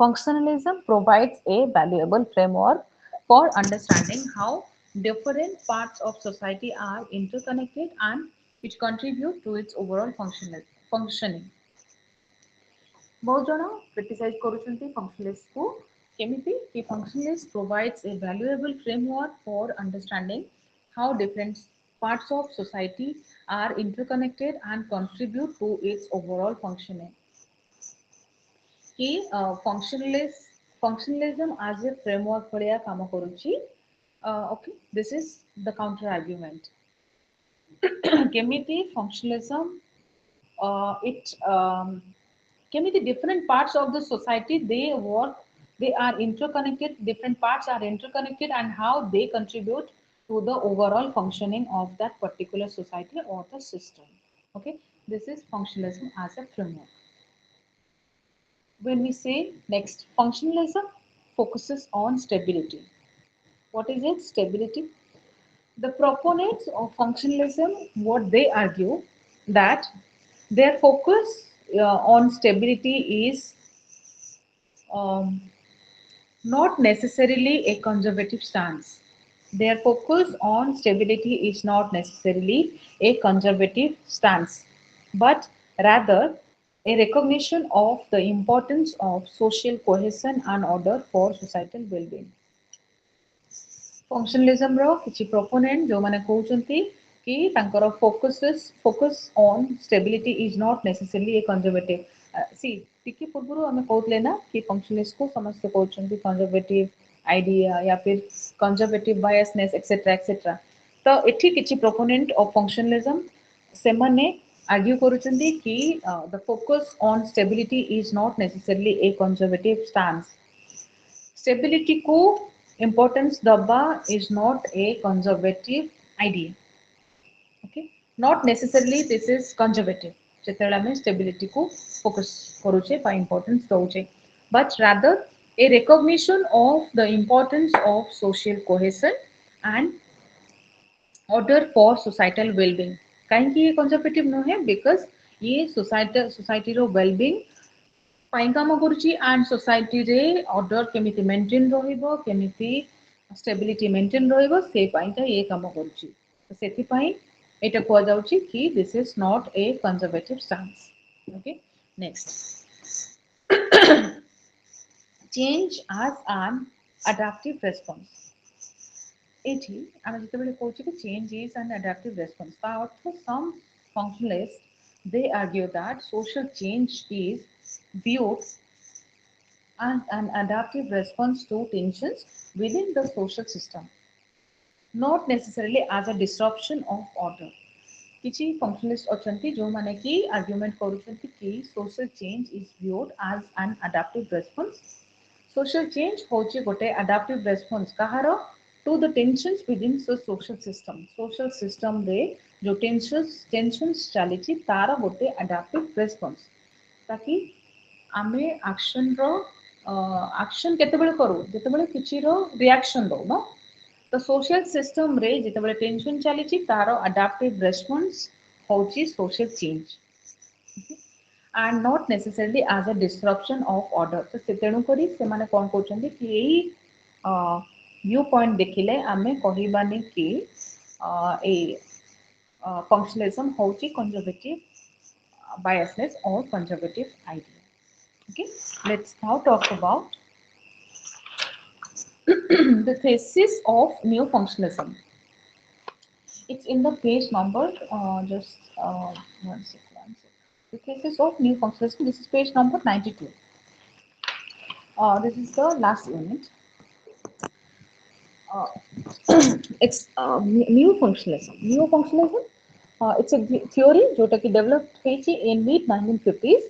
functionalism provides a valuable framework for understanding how different parts of society are interconnected and which contribute to its overall functioning. बहुत जन criticise करुछंती functionalist को केमिति कि functionalist provides a valuable framework for understanding how different parts of society are interconnected and contribute to its overall functioning. कि functionalism as a framework भलिया काम करूची. Okay, this is the counter argument. केमिति functionalism it केमिति different parts of the society they are interconnected, different parts are interconnected and how they contribute to the overall functioning of that particular society or the system. Okay, this is functionalism as a framework. When we say next, functionalism focuses on stability. What is it? Stability. The proponents of functionalism, what they argue that their focus on stability is not necessarily a conservative stance. Their focus on stability is not necessarily a conservative stance, but rather a recognition of the importance of social cohesion and order for societal well-being. Functionalism रो किछि proponent जो माने कहउचंती कि तांकर focus on stability is not necessarily a conservative. See टिके पूर्वरु हमें कहउतले ना कि functionalist को समस्त कहउचंती conservative idea या फिर conservative biasness etc. तो एठी किछि proponent of functionalism सेमाने argue करूचंती कि the focus on stability is not necessarily a conservative stance. Stability को importance daba is not a conservative idea. Okay, not necessarily this is conservative. जेतेବେଳେ ଆମେ stability को focus करूचे by importance दउचे, but rather a recognition of the importance of social cohesion and order for societal well-being. काहेकि ये conservative नुहे because ये society रो well-being ପାଇଁ କାମ କରୁଛି and society ରେ order କେମିତି maintain ରହିବ କେମିତି stability maintain ରହିବ ସେ ପାଇଁକା ଏ କାମ କରୁଛି ତ ସେଥିପାଇଁ ଏଇଟା କୁହାଯାଉଛି କି this is not a conservative stance. Okay, next change as an adaptive response. ଏଠି ଆମେ ଯେତେବେଳେ କହୁଛୁ କି change is an adaptive response ତା ଅର୍ଥ some Functionalists, they argue that social change is viewed as an adaptive response to tensions within the social system, not necessarily as a disruption of order. କିଛି functionalists ଅଛନ୍ତି ଯେଉଁମାନେ କି argument କରୁଛନ୍ତି କି social change is viewed as an adaptive response. Social change ହେଉଛି ଗୋଟେ adaptive response କାହାର to the tensions within the social system. Social system ରେ जो tensions ଚାଲିଛି ତାର ଗୋଟେ adaptive response. ताकि ଆମେ action ର action କେତେବେଳେ କରୁ ଯେତେବେଳେ କିଛିର reaction ଦଉ ନା ତ social system ରେ ଯେତେବେଳେ tension ଚାଲିଛି ତାର adaptive response ହେଉଛି social change and not necessarily as a disruption of order ତ ସେ ତେଣୁ କରି ସେମାନେ କ'ଣ କହୁଛନ୍ତି କି ଏଇ view point ଦେଖିଲେ ଆମେ କହିବାନି କି ଏଇ functionalism ହେଉଛି conservative biasness or conservative idea. Okay, let's now talk about the thesis of neo functionalism. It's in the page number just one second. The thesis of neo functionalism. This is page number 92. This is the last unit. Uh, it's neo functionalism. Neo functionalism. It's a theory जोटा कि developed in mid 1950s.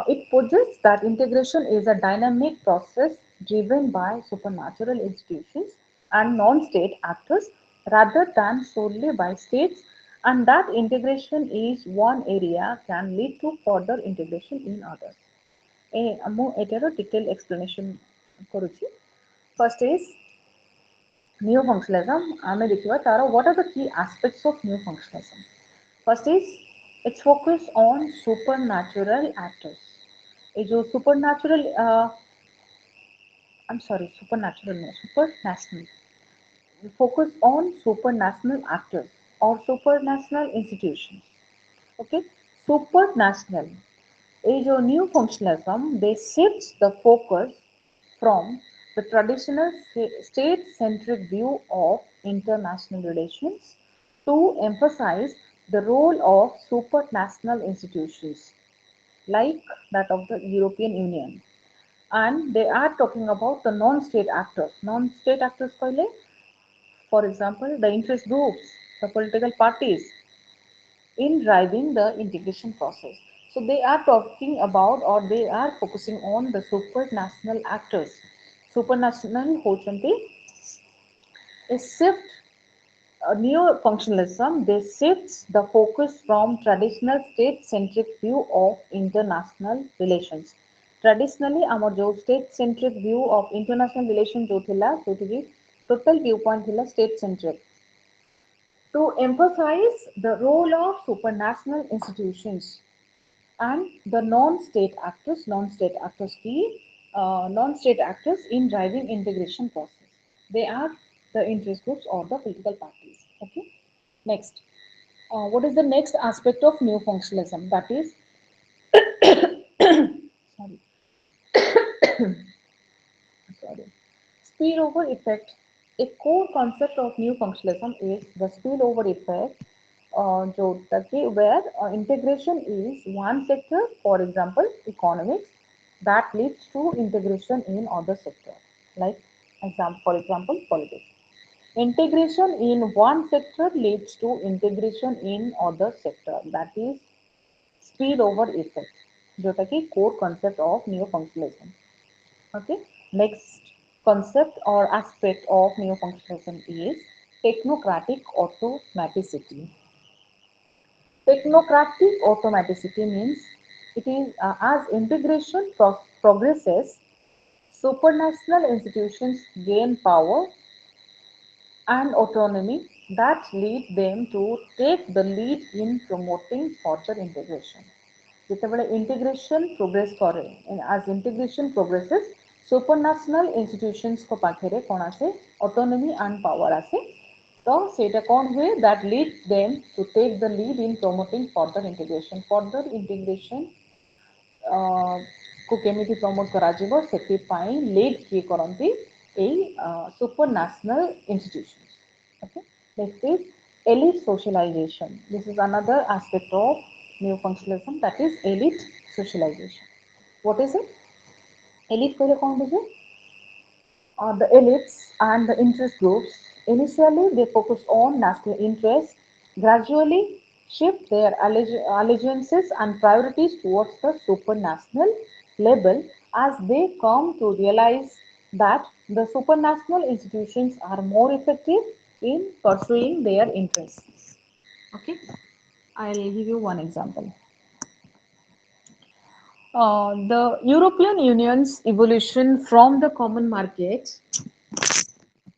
It posits that integration is a dynamic process driven by supernatural institutions and non-state actors rather than solely by states, and that integration is one area can lead to further integration in others. ମୁଁ ଏଟାର detailed explanation କରୁଛି. First is neo functionalism. ଆମେ ଦେଖିବା ତାର what are the key aspects of neo functionalism. First is its focus on supernatural actors. ये जो supernatural I'm sorry, supernatural no, supranational. We focus on supranational actors or supranational institutions. Okay, supranational. ये जो new functionalism, they shift the focus from the traditional state-centric view of international relations to emphasize the role of supranational institutions like that of the European Union. And they are talking about the non-state actors. Non-state actors कहले, for example, the interest groups, the political parties in driving the integration process. So they are talking about or they are focusing on the supranational actors. Supranational होचंती a shift neo-functionalism, they shifts the focus from traditional state-centric view of international relations. Traditionally, our जो state-centric view of international relations जो थिला, जो थी total viewpoint थिला state-centric. To emphasize the role of supranational institutions and the non-state actors key, non-state actors in driving integration process. They are the interest groups or the political parties. Okay. Next, what is the next aspect of neo functionalism? That is, sorry, sorry, spillover effect. A core concept of new functionalism is the spillover effect, where integration is one sector, for example, economics, that leads to integration in other sector, like for example, politics. Integration in one sector leads to integration in other sector. That is spillover effect, जोटा कि core concept of neo functionalism. Okay. Next concept or aspect of neo functionalism is technocratic automaticity. Technocratic automaticity means it is as integration progresses, supranational institutions gain power and autonomy that lead them to take the lead in promoting further integration. ଯେତେବେଳେ integration progress करे, as integration progresses, supranational institutions को पाखरे कौन आसे autonomy and power आसे, तो सेटा कौन हुए that lead them to take the lead in promoting further integration. Further integration को केमिति प्रमोट कराजिबो सेति पाई lead किए करंती ए supranational institutions. Okay, next is Elite socialization. This is another aspect of neo-functionalism, that is elite socialization. What is it? Elite को कौन बुझे? The elites and the interest groups. Initially, they focus on national interests, gradually shift their allegiances and priorities towards the supranational level as they come to realize that the supranational institutions are more effective in pursuing their interests. Okay, I'll give you one example. The European Union's evolution from the common market.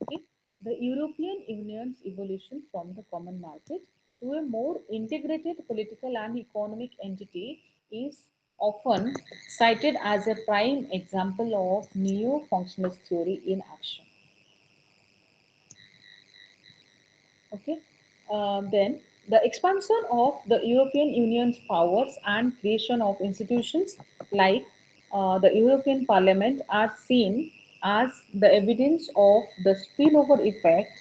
Okay. The European Union's evolution from the common market to a more integrated political and economic entity is often cited as a prime example of neo-functionalist theory in action. Okay. Then the expansion of the European Union's powers and creation of institutions like the European Parliament are seen as the evidence of the spillover effect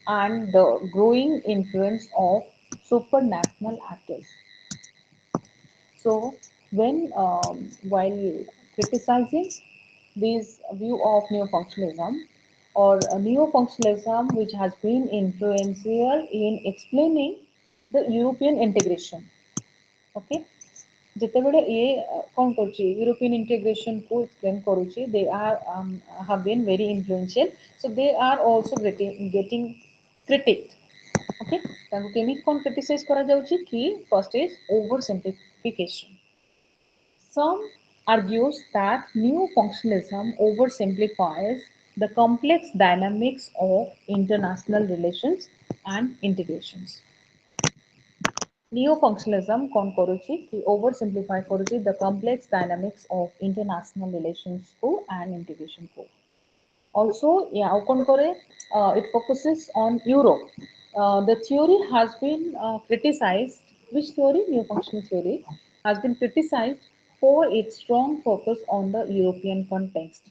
and the growing influence of supranational actors. So, while criticizing this view of neo-functionalism or neo-functionalism, which has been influential in explaining the European integration, okay, ଯେତେବେଳେ ଇଏ କ'ଣ କରୁଛି European ଇଣ୍ଟିଗ୍ରେସନକୁ explain କରୁଛି they are have been very influential, so they are also getting critiqued. Okay, ତାଙ୍କୁ କେମିତି କ'ଣ criticise କରାଯାଉଛି କି first is over simplification. Some argues that neo-functionalism oversimplifies the complex dynamics of international relations and integrations. Neo-functionalism कौन करुची कि oversimplify करुची the complex dynamics of international relations को and integration को. Also, yeah, it focuses on Europe. The theory has been criticized. Which theory? Neo-functional theory has been criticized for its strong focus on the European context,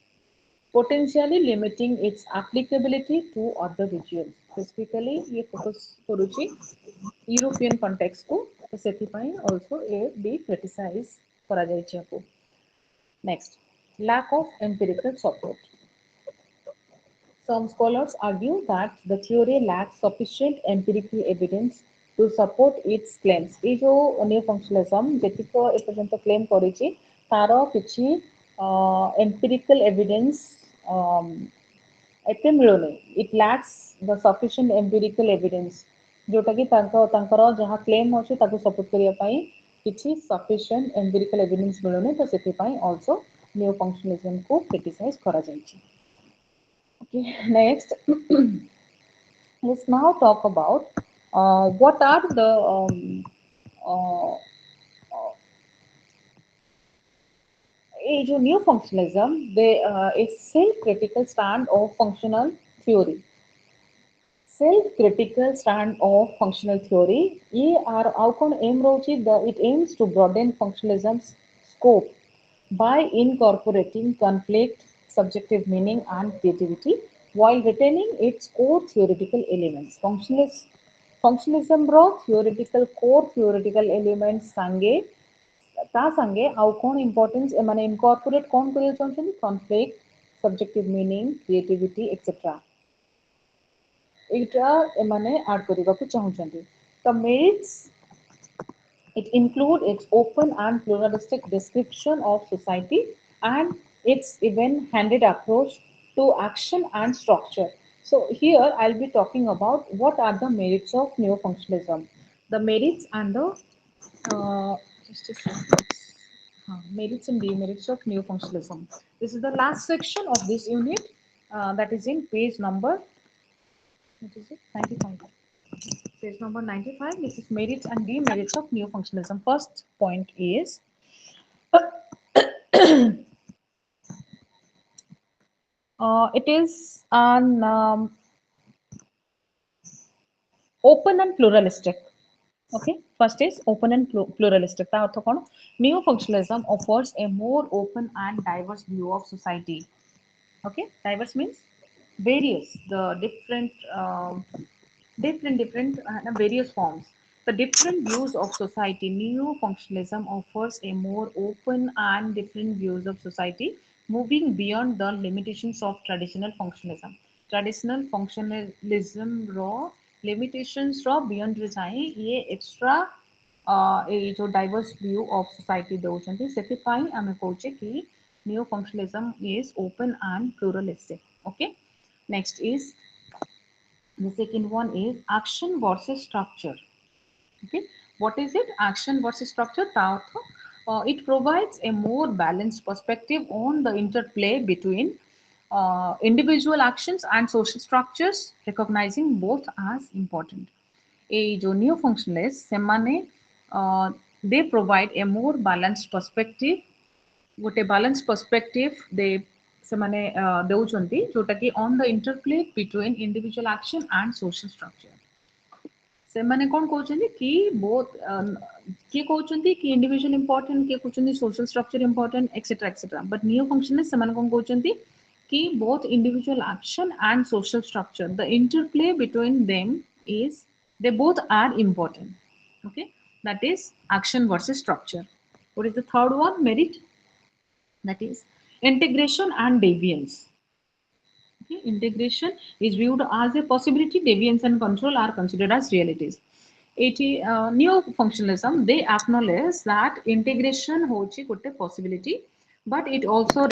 potentially limiting its applicability to other regions. Specifically, ये focus करुची European context को, तो ସେଥିପାଇଁ also ये भी criticize କରାଯାଇଛି आपको. Next, lack of empirical support. Some scholars argue that the theory lacks sufficient empirical evidence to support its claims. ये जो neo-functionalism ଯେତିକ ଏପର୍ଯ୍ୟନ୍ତ claim କରିଛି ତାର କିଛି empirical evidence ଏତେ ମିଳୁନି. It lacks the sufficient empirical evidence जोटा कि तांकर जहाँ claim ଅଛି ताको support करिया ପାଇଁ କିଛି sufficient empirical evidence मिळुनी, तो ସେଥିପାଇଁ also neo-functionalism को criticize କରାଯାଇଛି. Okay, next, let's now talk about what are the uh, new functionalism. They a self-critical stand of functional theory. Self-critical stand of functional theory. ये outcome aim रहुଛି it aims to broaden functionalism's scope by incorporating conflict, subjective meaning, and creativity while retaining its core theoretical elements. Functionalism ର theoretical core theoretical elements सांगे ତା सांगे ଆଉ କ'ଣ importance ଏମାନେ incorporate କ'ଣ କରିବା ଚାହୁଁଛନ୍ତି conflict, subjective meaning, creativity, etc. ଏଇଟା ଏମାନେ add କରିବାକୁ ଚାହୁଁଛନ୍ତି. The merits it includes its open and pluralistic description of society and its even-handed approach to action and structure. So here I'll be talking about what are the merits of neo-functionalism. The merits and the just a second. Merits and demerits of neo-functionalism. This is the last section of this unit, that is in page number, what is it? 95. Page number 95. This is merits and demerits of neo-functionalism. First point is it is an open and pluralistic. Okay, first is open and pluralistic. Neo-functionalism offers a more open and diverse view of society. Okay, diverse means various, the different different various forms. The different views of society. Neo-functionalism offers a more open and different views of society, moving beyond the limitations of traditional functionalism. Traditional functionalism raw limitations raw beyond design ये extra ये जो diverse view of society देउछन्ति ସେଥିପାଇଁ ଆମେ କହୁଛେ कि neo functionalism is open and pluralistic. Okay, next is the second one is action versus structure. Okay, what is it? Action versus structure. It provides a more balanced perspective on the interplay between individual actions and social structures, recognizing both as important. A जो neo functionalists semane they provide a more balanced perspective ଗୋଟେ balance perspective ଦେ ସେମାନେ ଦେଉଛନ୍ତି ଯୋଉଟା କି on the interplay between individual action and social structure ସେମାନେ କଣ କହୁଛନ୍ତି କି ବୋଥ କିଏ କହୁଛନ୍ତି କି ଇଣ୍ଡିଭିଜୁଆଲ ଇମ୍ପୋର୍ଟାଣ୍ଟ କିଏ କହୁଛନ୍ତି social structure important etcetera etcetera but neo functionalist ସେମାନେ କଣ କହୁଛନ୍ତି କି both individual action and social structure the interplay between them is they both are important. Okay, that is action versus structure. What is the third one? Merit, that is integration and deviance. Okay, integration is viewed as a possibility, deviance and control are considered as realities. Neo-functionalism, they acknowledge that integration hochi gote possibility, but it also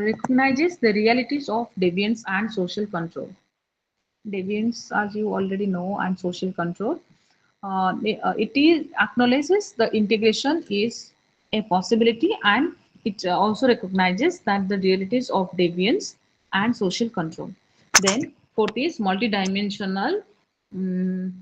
recognizes the realities of deviance and social control. Deviance, as you already know, and social control. It is acknowledges the integration is a possibility, and it also recognizes that the realities of deviance and social control. Then fourth is multidimensional mm,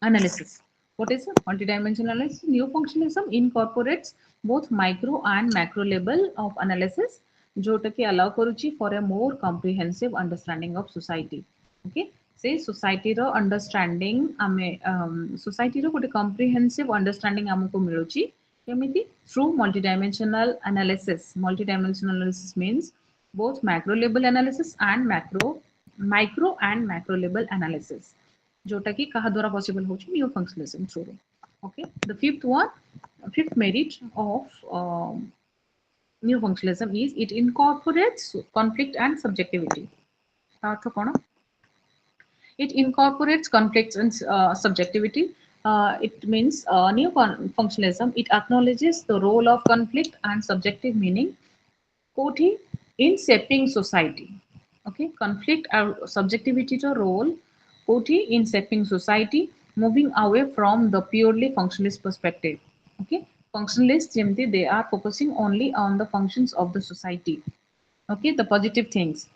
analysis. What is a multidimensional analysis? New functionalism incorporates both micro and macro level of analysis, जोटा कि allow करुची for a more comprehensive understanding of society. Okay, say society row understanding आमे society रो गोटे comprehensive understanding हमको मिलुची केमिति through multidimensional analysis. Multidimensional analysis means both macro level analysis and micro and macro level analysis. जोटा कि कहा द्वारा possible हो new functionalism through. Okay, the fifth merit of new functionalism is it incorporates conflict and subjectivity. अर्थ कौन? It incorporates conflicts and subjectivity. It means new functionalism. It acknowledges the role of conflict and subjective meaning कोठी in shaping society. Okay, conflict or subjectivity to role कोठी in shaping society, moving away from the purely functionalist perspective. Okay, functionalists ଯେମିତି they are focusing only on the functions of the society. Okay, the positive things.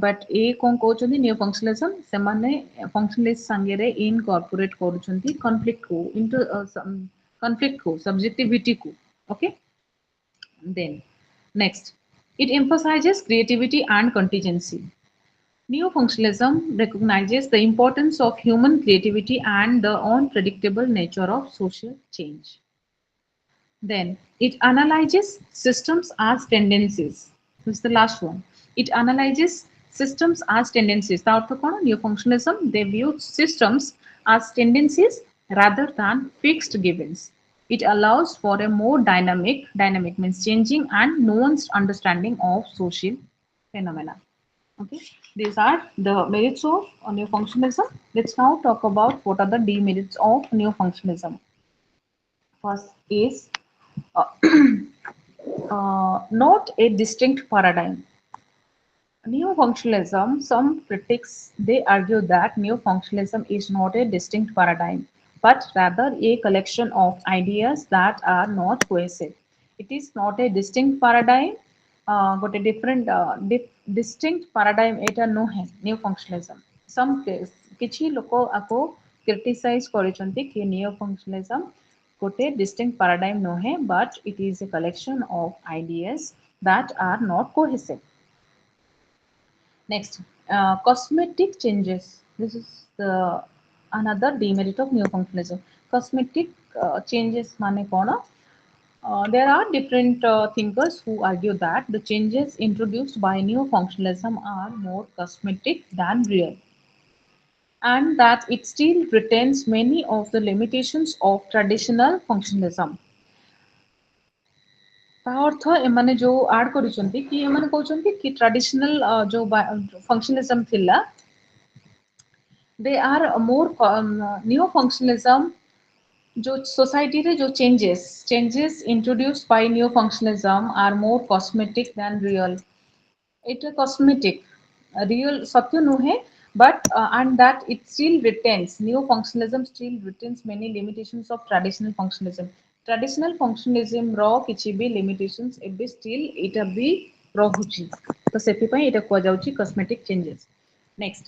But ए कौन कहउଛନ୍ତି new functionalism ସେମାନେ functionalist संगेरे incorporate करूଛନ୍ତି conflict को into conflict को subjectivity को. Okay, then next, it emphasizes creativity and contingency. Neo-functionalism recognizes the importance of human creativity and the unpredictable nature of social change. Then it analyzes systems as tendencies. This is the last one. It analyzes systems as tendencies. The अर्थ कौन? Neo-functionalism, they view systems as tendencies rather than fixed givens. It allows for a more dynamic means changing and nuanced understanding of social phenomena. Okay, these are the merits of neo-functionalism. Let's now talk about what are the demerits of neo-functionalism. First is uh, not a distinct paradigm. Neo-functionalism, some critics, they argue that neo-functionalism is not a distinct paradigm, but rather a collection of ideas that are not cohesive. It is not a distinct paradigm, but a different, distinct paradigm eta no hai, neo-functionalism. Some କିଛି ଲୋକ ଆକୁ criticize କରିଛନ୍ତି कि neo-functionalism ଗୋଟେ distinct paradigm ନୁହେଁ, but it is a collection of ideas that are not cohesive. Next, cosmetic changes. This is the another demerit of neo-functionalism. Cosmetic changes माने कौन? There are different thinkers who argue that the changes introduced by neo-functionalism are more cosmetic than real. and that it still retains many of the limitations of traditional functionalism. ତା ଅର୍ଥ ଏମାନେ ଯୋଉ add କରିଛନ୍ତି କି ଏମାନେ କହୁଛନ୍ତି କି ଟ୍ରାଡିସନାଲ ଯୋଉ ଫଙ୍କସନାଲିଜମ ଥିଲା they are more neo functionalism जो society रे जो changes introduced by neo functionalism are more cosmetic than real. It is cosmetic, real सत्य नुहे, but and that it still retains neo functionalism still retains many limitations of traditional functionalism. Traditional functionalism ର କିଛି ବି limitations ଏବେ still ଏଇଟା ବି ରହୁଛି, ତ ସେଥିପାଇଁ ଏଇଟା କୁହାଯାଉଛି cosmetic changes. Next,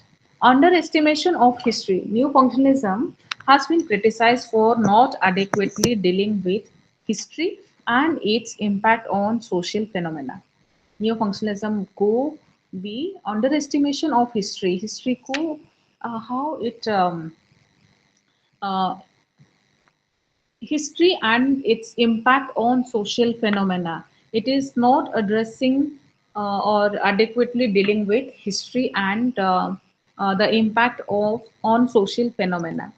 underestimation of history. New functionalism has been criticized for not adequately dealing with history and its impact on social phenomena. New functionalism को भी underestimation of history. History को how it uh, history and its impact on social phenomena. It is not addressing or adequately dealing with history and the impact of on social phenomena.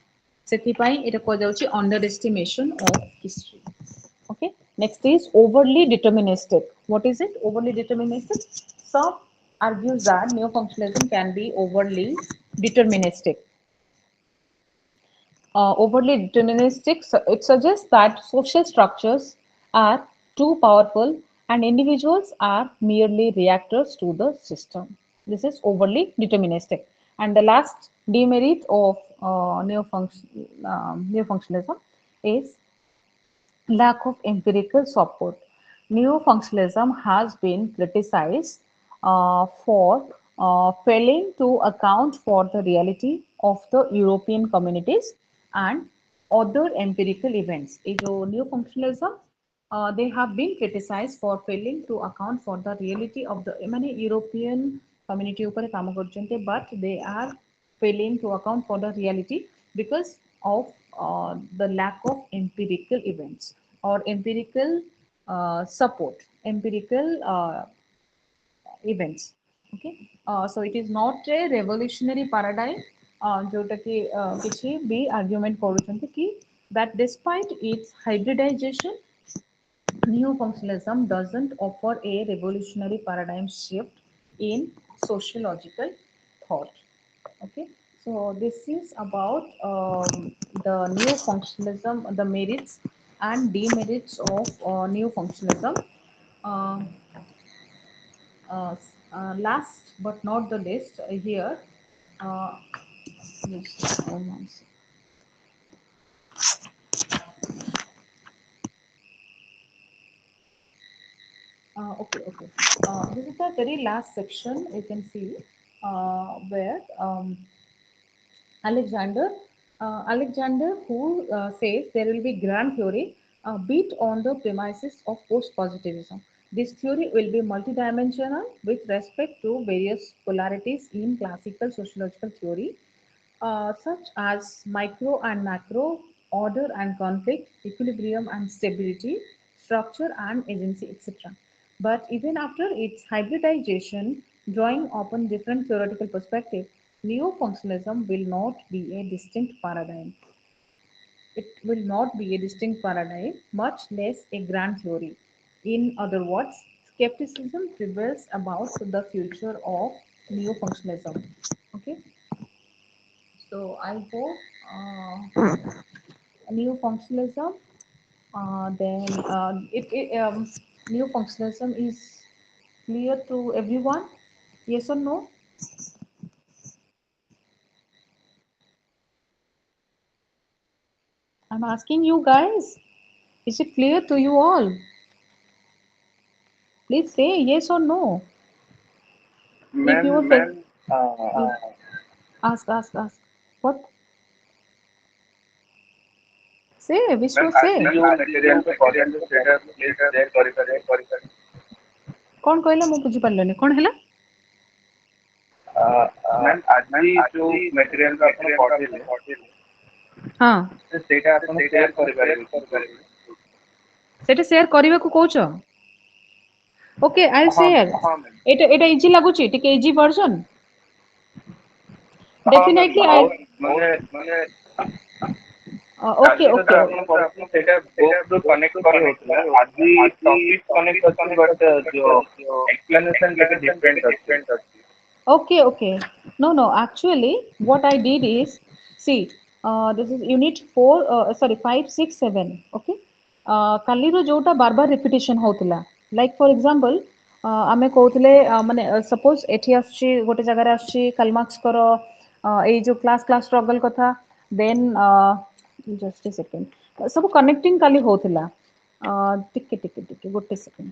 ସେଥିପାଇଁ ଏଇଟା କୁହାଯାଉଛି underestimation of history. Okay. Next is overly deterministic. What is it? Overly deterministic. Some argues that neo-functionalism can be overly deterministic. Overly deterministic, it suggests that social structures are too powerful and individuals are merely reactors to the system. This is overly deterministic. And the last demerit of neo-functionalism is lack of empirical support. Neo-functionalism has been criticized for failing to account for the reality of the European communities and other empirical events. ये जो neo-functionalism, they have been criticized for failing to account for the reality of the माने European community ଉପରେ କାମ କରୁଛନ୍ତି, but they are failing to account for the reality because of the lack of empirical events or empirical support, empirical events. Okay, so it is not a revolutionary paradigm. जोटा कि किसी भी argument କରୁଛନ୍ତି कि that despite its hybridization, neo-functionalism doesn't offer a revolutionary paradigm shift in sociological thought. Okay, so this is about the neo-functionalism, the merits and demerits of neo-functionalism. Uh, Last but not the least, here, uh, yes, okay. This is the very last section you can see where Alexander, who says there will be grand theory built on the premises of post-positivism. This theory will be multidimensional with respect to various polarities in classical sociological theory, such as micro and macro, order and conflict, equilibrium and stability, structure and agency, etc. But even after its hybridization, drawing upon different theoretical perspectives, neo-functionalism will not be a distinct paradigm. It will not be a distinct paradigm, much less a grand theory. In other words, skepticism prevails about the future of neo-functionalism. Okay, so I hope neo-functionalism, then neo-functionalism is clear to everyone. Yes or no? I'm asking you guys. Is it clear to you all? Please say yes or no. If you Ma'am, will ask. What? Say, Vishwa, ma'am, say. ଆଜି ଯୋଉ material ର project ସେଇଟା please share କରିପାରିବେ? କଣ କହିଲା ମୁଁ ବୁଝିପାରିଲିନି କଣ ହେଲା? ମ୍ୟାମ୍ ଆଜି ଯୋଉ material ର ଆପଣ ପଢିଲେ ହଁ, ସେଇଟା ଆପଣ share କରିପାରିବେ କି group ରେ? ସେଟା ସେୟାର କରିବାକୁ କହୁଛ? ଓକେ, ଆଇ ହଁ ସେୟାର। ମ୍ୟାମ୍। ଏଟା ଇଜି ଲାଗୁଛି, ଟିକେ ଇଜି ଭର୍ସନ। ହଁ ମ୍ୟାମ୍ Definitely, I ବହୁତ ମାନେ okay, କାଲି ଯୋଉଟା okay. ଆପଣ ପଢୁଥିଲେ ସେଇଟା ବୁକ୍ ରୁ କନେକ୍ଟ କରି ହଉଥିଲା ଆଜି ଟପିକ କନେକ୍ଟ ଅଛି ବଟ୍ ଯୋଉ ଏକ୍ସପ୍ଲେନେସନ ଟିକେ ଡିଫରେଣ୍ଟ ଅଛି। Okay, okay. No, no. Actually, what I did is, see, this is unit 4, sorry, 5, 6, 7. Okay. କାଲିର ଯୋଉଟା ବାରବାର ରିପିଟିସନ ହଉଥିଲା, ଲାଇକ୍ ଫର୍ ଏକ୍ସାମ୍ପଲ୍ ଆମେ କହୁଥିଲେ ମାନେ ସପୋଜ ଏଠି ଆସୁଛି ଗୋଟେ ଜାଗାରେ ଆସୁଛି କାଲମାର୍କ୍ସଙ୍କର ଏଇ ଯୋଉ କ୍ଲାସ୍ ଷ୍ଟ୍ରଗଲ୍ କଥା, ଦେନ୍ ଜଷ୍ଟ ଏ ସେକେଣ୍ଡ ସବୁ କନେକ୍ଟିଂ କାଲି ହଉଥିଲା। ଟିକେ ଟିକେ ଟିକେ ଗୋଟେ ସେକେଣ୍ଡ।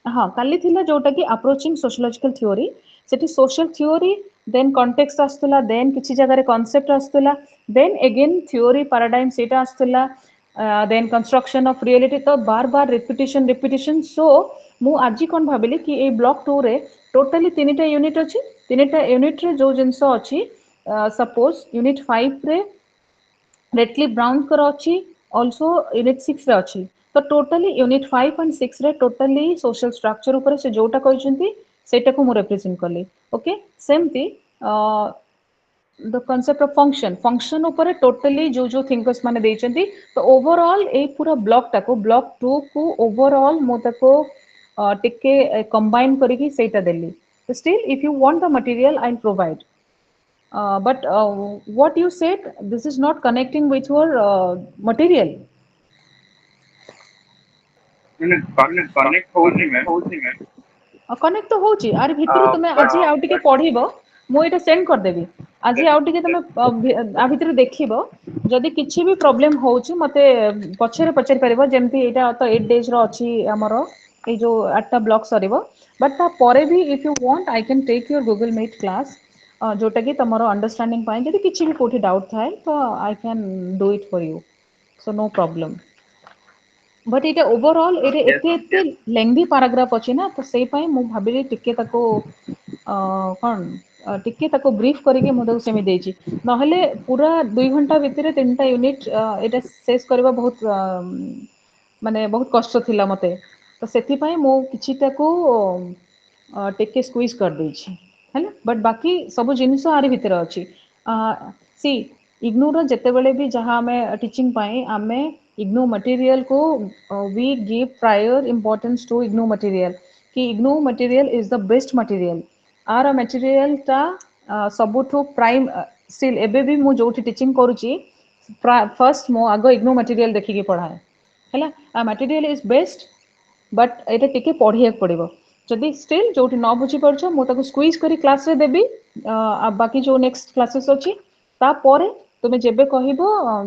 ହଁ କାଲି ଥିଲା ଯୋଉଟା କି ଆପ୍ରୋଚିଂ ସୋସିଓଲୋଜିକାଲ ଥିଓରି, ସେଠି ସୋସିଆଲ ଥିଓରି, ଦେନ୍ କଣ୍ଟେକ୍ସଟ ଆସୁଥିଲା, ଦେନ୍ କିଛି ଜାଗାରେ କନସେପ୍ଟ ଆସୁଥିଲା, ଦେନ୍ ଏଗେନ୍ ଥିଓରି ପାରାଡାଇମ୍ ସେଇଟା ଆସୁଥିଲା, ଦେନ୍ କନଷ୍ଟ୍ରକ୍ସନ ଅଫ ରିଏଲିଟି। ତ ବାର ରିପିଟିସନ। ସୋ ମୁଁ ଆଜି କ'ଣ ଭାବିଲି କି ଏଇ ବ୍ଲକ୍ 2ରେ ଟୋଟାଲି 3ଟା ୟୁନିଟ୍ ଅଛି। 3ଟା ୟୁନିଟ୍ରେ ଯୋଉ ଜିନିଷ ଅଛି, ସପୋଜ ୟୁନିଟ୍ 5ରେ ରେଡକ୍ଲିଫ ବ୍ରାଉନଙ୍କର ଅଛି, ଅଲସୋ ୟୁନିଟ୍ 6ରେ ଅଛି। ତ ଟୋଟାଲି ୟୁନିଟ୍ 5 ଆଣ୍ଡ 6ରେ ଟୋଟାଲି ସୋସିଆଲ ଷ୍ଟ୍ରକ୍ଚର ଉପରେ ସେ ଯୋଉଟା କହିଛନ୍ତି ସେଇଟାକୁ ମୁଁ ରିପ୍ରେଜେଣ୍ଟ କଲି। ଓକେ, ସେମିତି ଦ କନସେପ୍ଟ ଅଫ ଫଙ୍କସନ ଉପରେ ଟୋଟାଲି ଯୋଉ ଥିଙ୍କର୍ସ ମାନେ ଦେଇଛନ୍ତି। ତ ଓଭରଅଲ୍ ଏଇ ପୁରା ବ୍ଲକ୍ 2 କୁ ଓଭରଅଲ୍ ମୁଁ ତାକୁ ଟିକେ କମ୍ବାଇନ୍ କରିକି ସେଇଟା ଦେଲି। Still if you want the material I provide, but what you said, this is not connecting with your material. ମାନେ କନେକ୍ଟ ହଉଛି ମ୍ୟାମ୍। କନେକ୍ଟ ତ ହଉଛି, ଆରି ଭିତରୁ ତମେ ବଟ୍ ଆଜି ଆଉ ଟିକେ ପଢିବ, ମୁଁ ଏଇଟା ସେଣ୍ଡ କରିଦେବି। ଆଜି ଆଉ ଟିକେ ତମେ ଆ ଭିତରେ ଦେଖିବ, ଯଦି କିଛି ବି ପ୍ରୋବ୍ଲେମ ହଉଛି ମତେ ପଛରେ ପଚାରି ପାରିବ। ଯେମିତି ଏଇଟା ତ 8 days ର ଅଛି ଆମର, ଏଇ ଯୋଉ 8ଟା ବ୍ଲକ୍ ସରିବ। ବଟ୍ ତାପରେ ବି if you want I can take your Google Meet class, ଯୋଉଟା କି ତମର ଅଣ୍ଡରଷ୍ଟାଣ୍ଡିଂ ପାଇଁ ଯଦି କିଛି ବି କୋଉଠି ଡାଉଟ୍ ଥାଏ ତ I can do it for you, so no problem. But ଏଇଟା ଓଭରଅଲ୍ ଏଇଟା ୟେସ୍ ଏତେ ଏତେ ଲେନ୍ଦି ପାରାଗ୍ରାଫ ଅଛି ନା, ତ ସେଇ ପାଇଁ ମୁଁ ଭାବିଲି ଟିକେ ତାକୁ ଟିକେ ତାକୁ ବ୍ରିଫ୍ କରିକି ମୁଁ ତାକୁ ସେମିତି ଦେଇଛି। ନହେଲେ ପୁରା 2 ଘଣ୍ଟା ଭିତରେ 3ଟା ୟୁନିଟ୍ ଏଇଟା ଶେଷ କରିବା ବହୁତ ମାନେ ବହୁତ କଷ୍ଟ ଥିଲା ମତେ। ତ ସେଥିପାଇଁ ମୁଁ କିଛିଟାକୁ ଟିକେ ସ୍କୁଇଜ୍ କରିଦେଇଛି ହେଲା। ବଟ୍ ବାକି ସବୁ ଜିନିଷ ଆରି ଭିତରେ ଅଛି। ସି ଇଗ୍ନୋର ଯେତେବେଳେ ବି ଯାହା ଆମେ ଟିଚିଂ ପାଇଁ ଆମେ ଇଗ୍ନୋ ମଟେରିଆଲକୁ we give prior importance to IGNOU material, कि IGNOU material is the best material. Our material टा सबुठु प्राइम स्टिल एबे भी मु जोठी टीचिंग करूची, फर्स्ट मो आगो इग्नू मटेरियल देखिकी पढ़ाए हैला। आ मटेरियल इज बेस्ट, बट एटा टिके पढ़िया पड़िबो। जदि स्टिल जोठी न बुझी पारछो मु ताको स्क्वीज करी क्लास रे देबी। बाकी जो नेक्स्ट क्लासेस अछि तापरे तुमे जेबे कहिबो,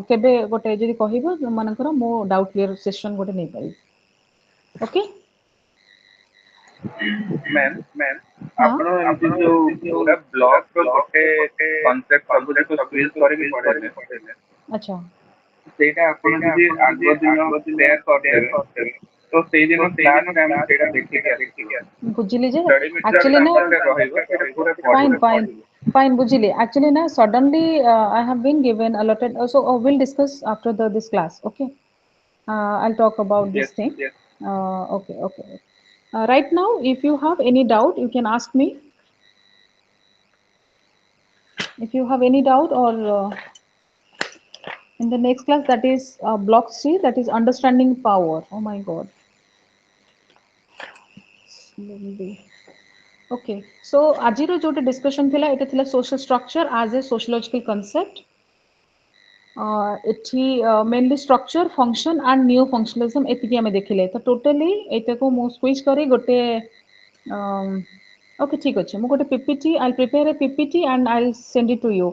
केबे गोटे जदि कहिबो मानकर मो डाउट क्लियर सेशन गोटे नै पारि। ओके ମ୍ୟାମ୍, हाँ ଆପଣ ଏମିତି ଯୋଉ ପୁରା ବ୍ଲକ୍ ର ଗୋଟେ କନସେପ୍ଟ ସବୁଯାକ ସ୍କ୍ୱିଜ୍ କରିକି ପଢେଇଲେ, अच्छा ସେଇଟା ଆପଣ ଯଦି ଆଗ ଦିନ ସେୟାର କରିଦେବେ ତ ସେଇଦିନ କ୍ଲାସରେ ଆମେ ସେଇଟା ଦେଖିକି ଆସିବୁ। बुझिली जे ଷ୍ଟଡି ମେଟେରିଆଲ एक्चुअली ना ଆମର ଗୋଟେ ରହିବ ସେଇଟା ପୁରା फाइन ପଢିବୁ। फाइन फाइन बुझिली। एक्चुअली ना suddenly I have been given allotted, so we'll discuss after this class. Okay, I'll talk about this Yes thing. Okay, okay. Right now if you have any doubt you can ask me. If you have any doubt, or in the next class, that is block C, that is understanding power. Oh my god. Okay, so ajiro jota discussion thila eta thila social structure as a sociological concept. ଏଠି mainly structure, function and neo functionalism ଏତିକି ଆମେ ଦେଖିଲେ। ତ totally ଏଇଟାକୁ ମୁଁ squeeze କରି ଗୋଟେ okay ଠିକ ଅଛି, ମୁଁ ଗୋଟେ PPT, I'll prepare a PPT and I'll send it to you.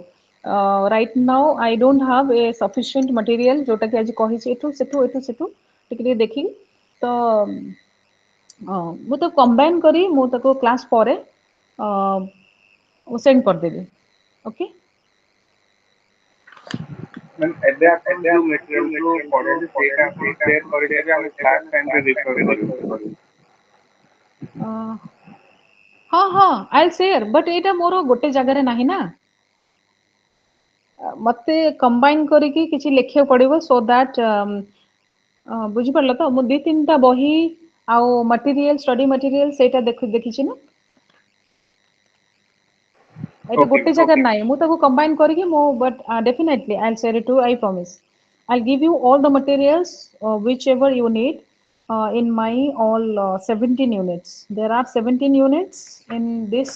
Right now I don't have a sufficient material ଯୋଉଟା କି ଆଜି କହିଛି ଏଠୁ ସେଠୁ ଟିକେ ଟିକେ ଦେଖିକି ତ ମୁଁ ତ କମ୍ବାଇନ୍ କରି ମୁଁ ତାକୁ କ୍ଲାସ୍ ପରେ ସେଣ୍ଡ କରିଦେବି। ଓକେ ମ୍ୟାମ୍, ଏବେ ଆପଣ ଯୋଉ ମେଟେରିଆଲକୁ ପଢେଇଲେ ସେଇଟା ଆପଣ ସେୟାର କରିଦେବେ, ଆମେ କ୍ଲାସ୍ ଟାଇମରେ ରିଫର କରିବୁ। ହଁ ହଁ ଆଇଲ୍ ସେୟାର, ବଟ୍ ଏଇଟା ମୋର ଗୋଟେ ଜାଗାରେ ନାହିଁ ନା, ମତେ କମ୍ବାଇନ୍ କରିକି କିଛି ଲେଖିବାକୁ ପଡିବ ସୋ ଦ୍ୟାଟ୍ ବୁଝିପାରିଲ ତ। ମୁଁ 2-3ଟା ବହି ଆଉ ମଟେରିଆଲ, ଷ୍ଟଡି ମଟେରିଆଲ ସେଇଟା ଦେଖିଛି ନା। ଏଇଟା Okay. ଗୋଟେ ଜାଗାରେ ନାହିଁ ମୁଁ ତାକୁ combine କରିକି ମୁଁ but definitely I'll share it to you I promise I'll give you all the materials whichever you need in my all 17 units there are 17 units in this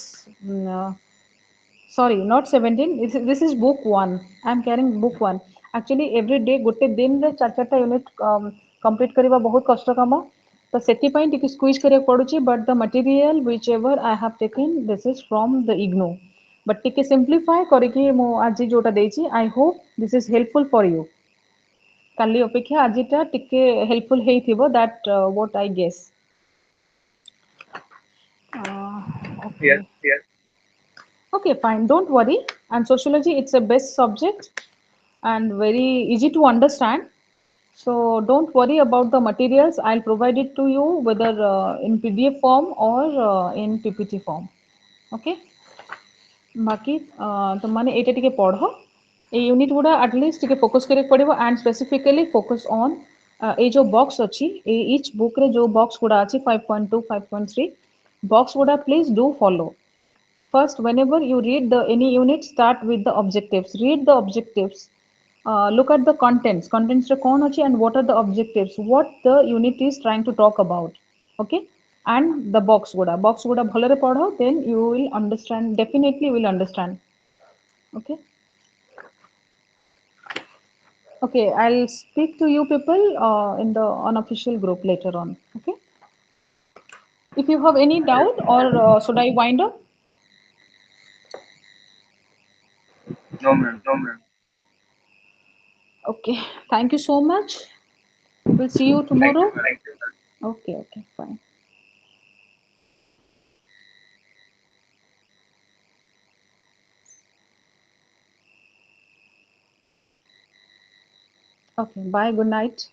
sorry not 17 this is book 1 I'm carrying book 1 actually every day ଗୋଟେ ଦିନରେ ଚାରି ଚାରିଟା unit complete କରିବା ବହୁତ କଷ୍ଟ କାମ ତ ସେଥିପାଇଁ ଟିକେ ସ୍କୁଇଜ୍ କରିବାକୁ ପଡୁଛି but the material whichever I have taken this is from the IGNOU but ଟିକେ simplify କରିକି ମୁଁ ଆଜି ଯୋଉଟା ଦେଇଛି I hope this is helpful for you କାଲି ଅପେକ୍ଷା ଆଜିଟା ଟିକେ helpful ହେଇଥିବ that what I guess Yes. okay okay fine don't worry and sociology it's a best subject and very easy to understand so don't worry about the materials I'll provide it to you whether in PDF form or in PPT form okay बाकी तुमने एटा टिके पढ़ो a unit गुडा at least टिके focus करे पड़िबो and specifically focus on ए जो box अछि ए each book रे जो बॉक्स गुडा अछि 5.2 5.3 बॉक्स गुडा please do follow first whenever you read the any unit start with the objectives read the objectives look at the contents रे कौन अछि and what are the objectives what the unit is trying to talk about okay and the box guda bhalare padho then you will understand definitely you will understand okay okay I'll speak to you people in the unofficial group later on okay if you have any Yes. doubt or should I wind up No, ma'am. okay thank you so much we'll see you Thank you, tomorrow ma'am. okay okay fine okay bye good night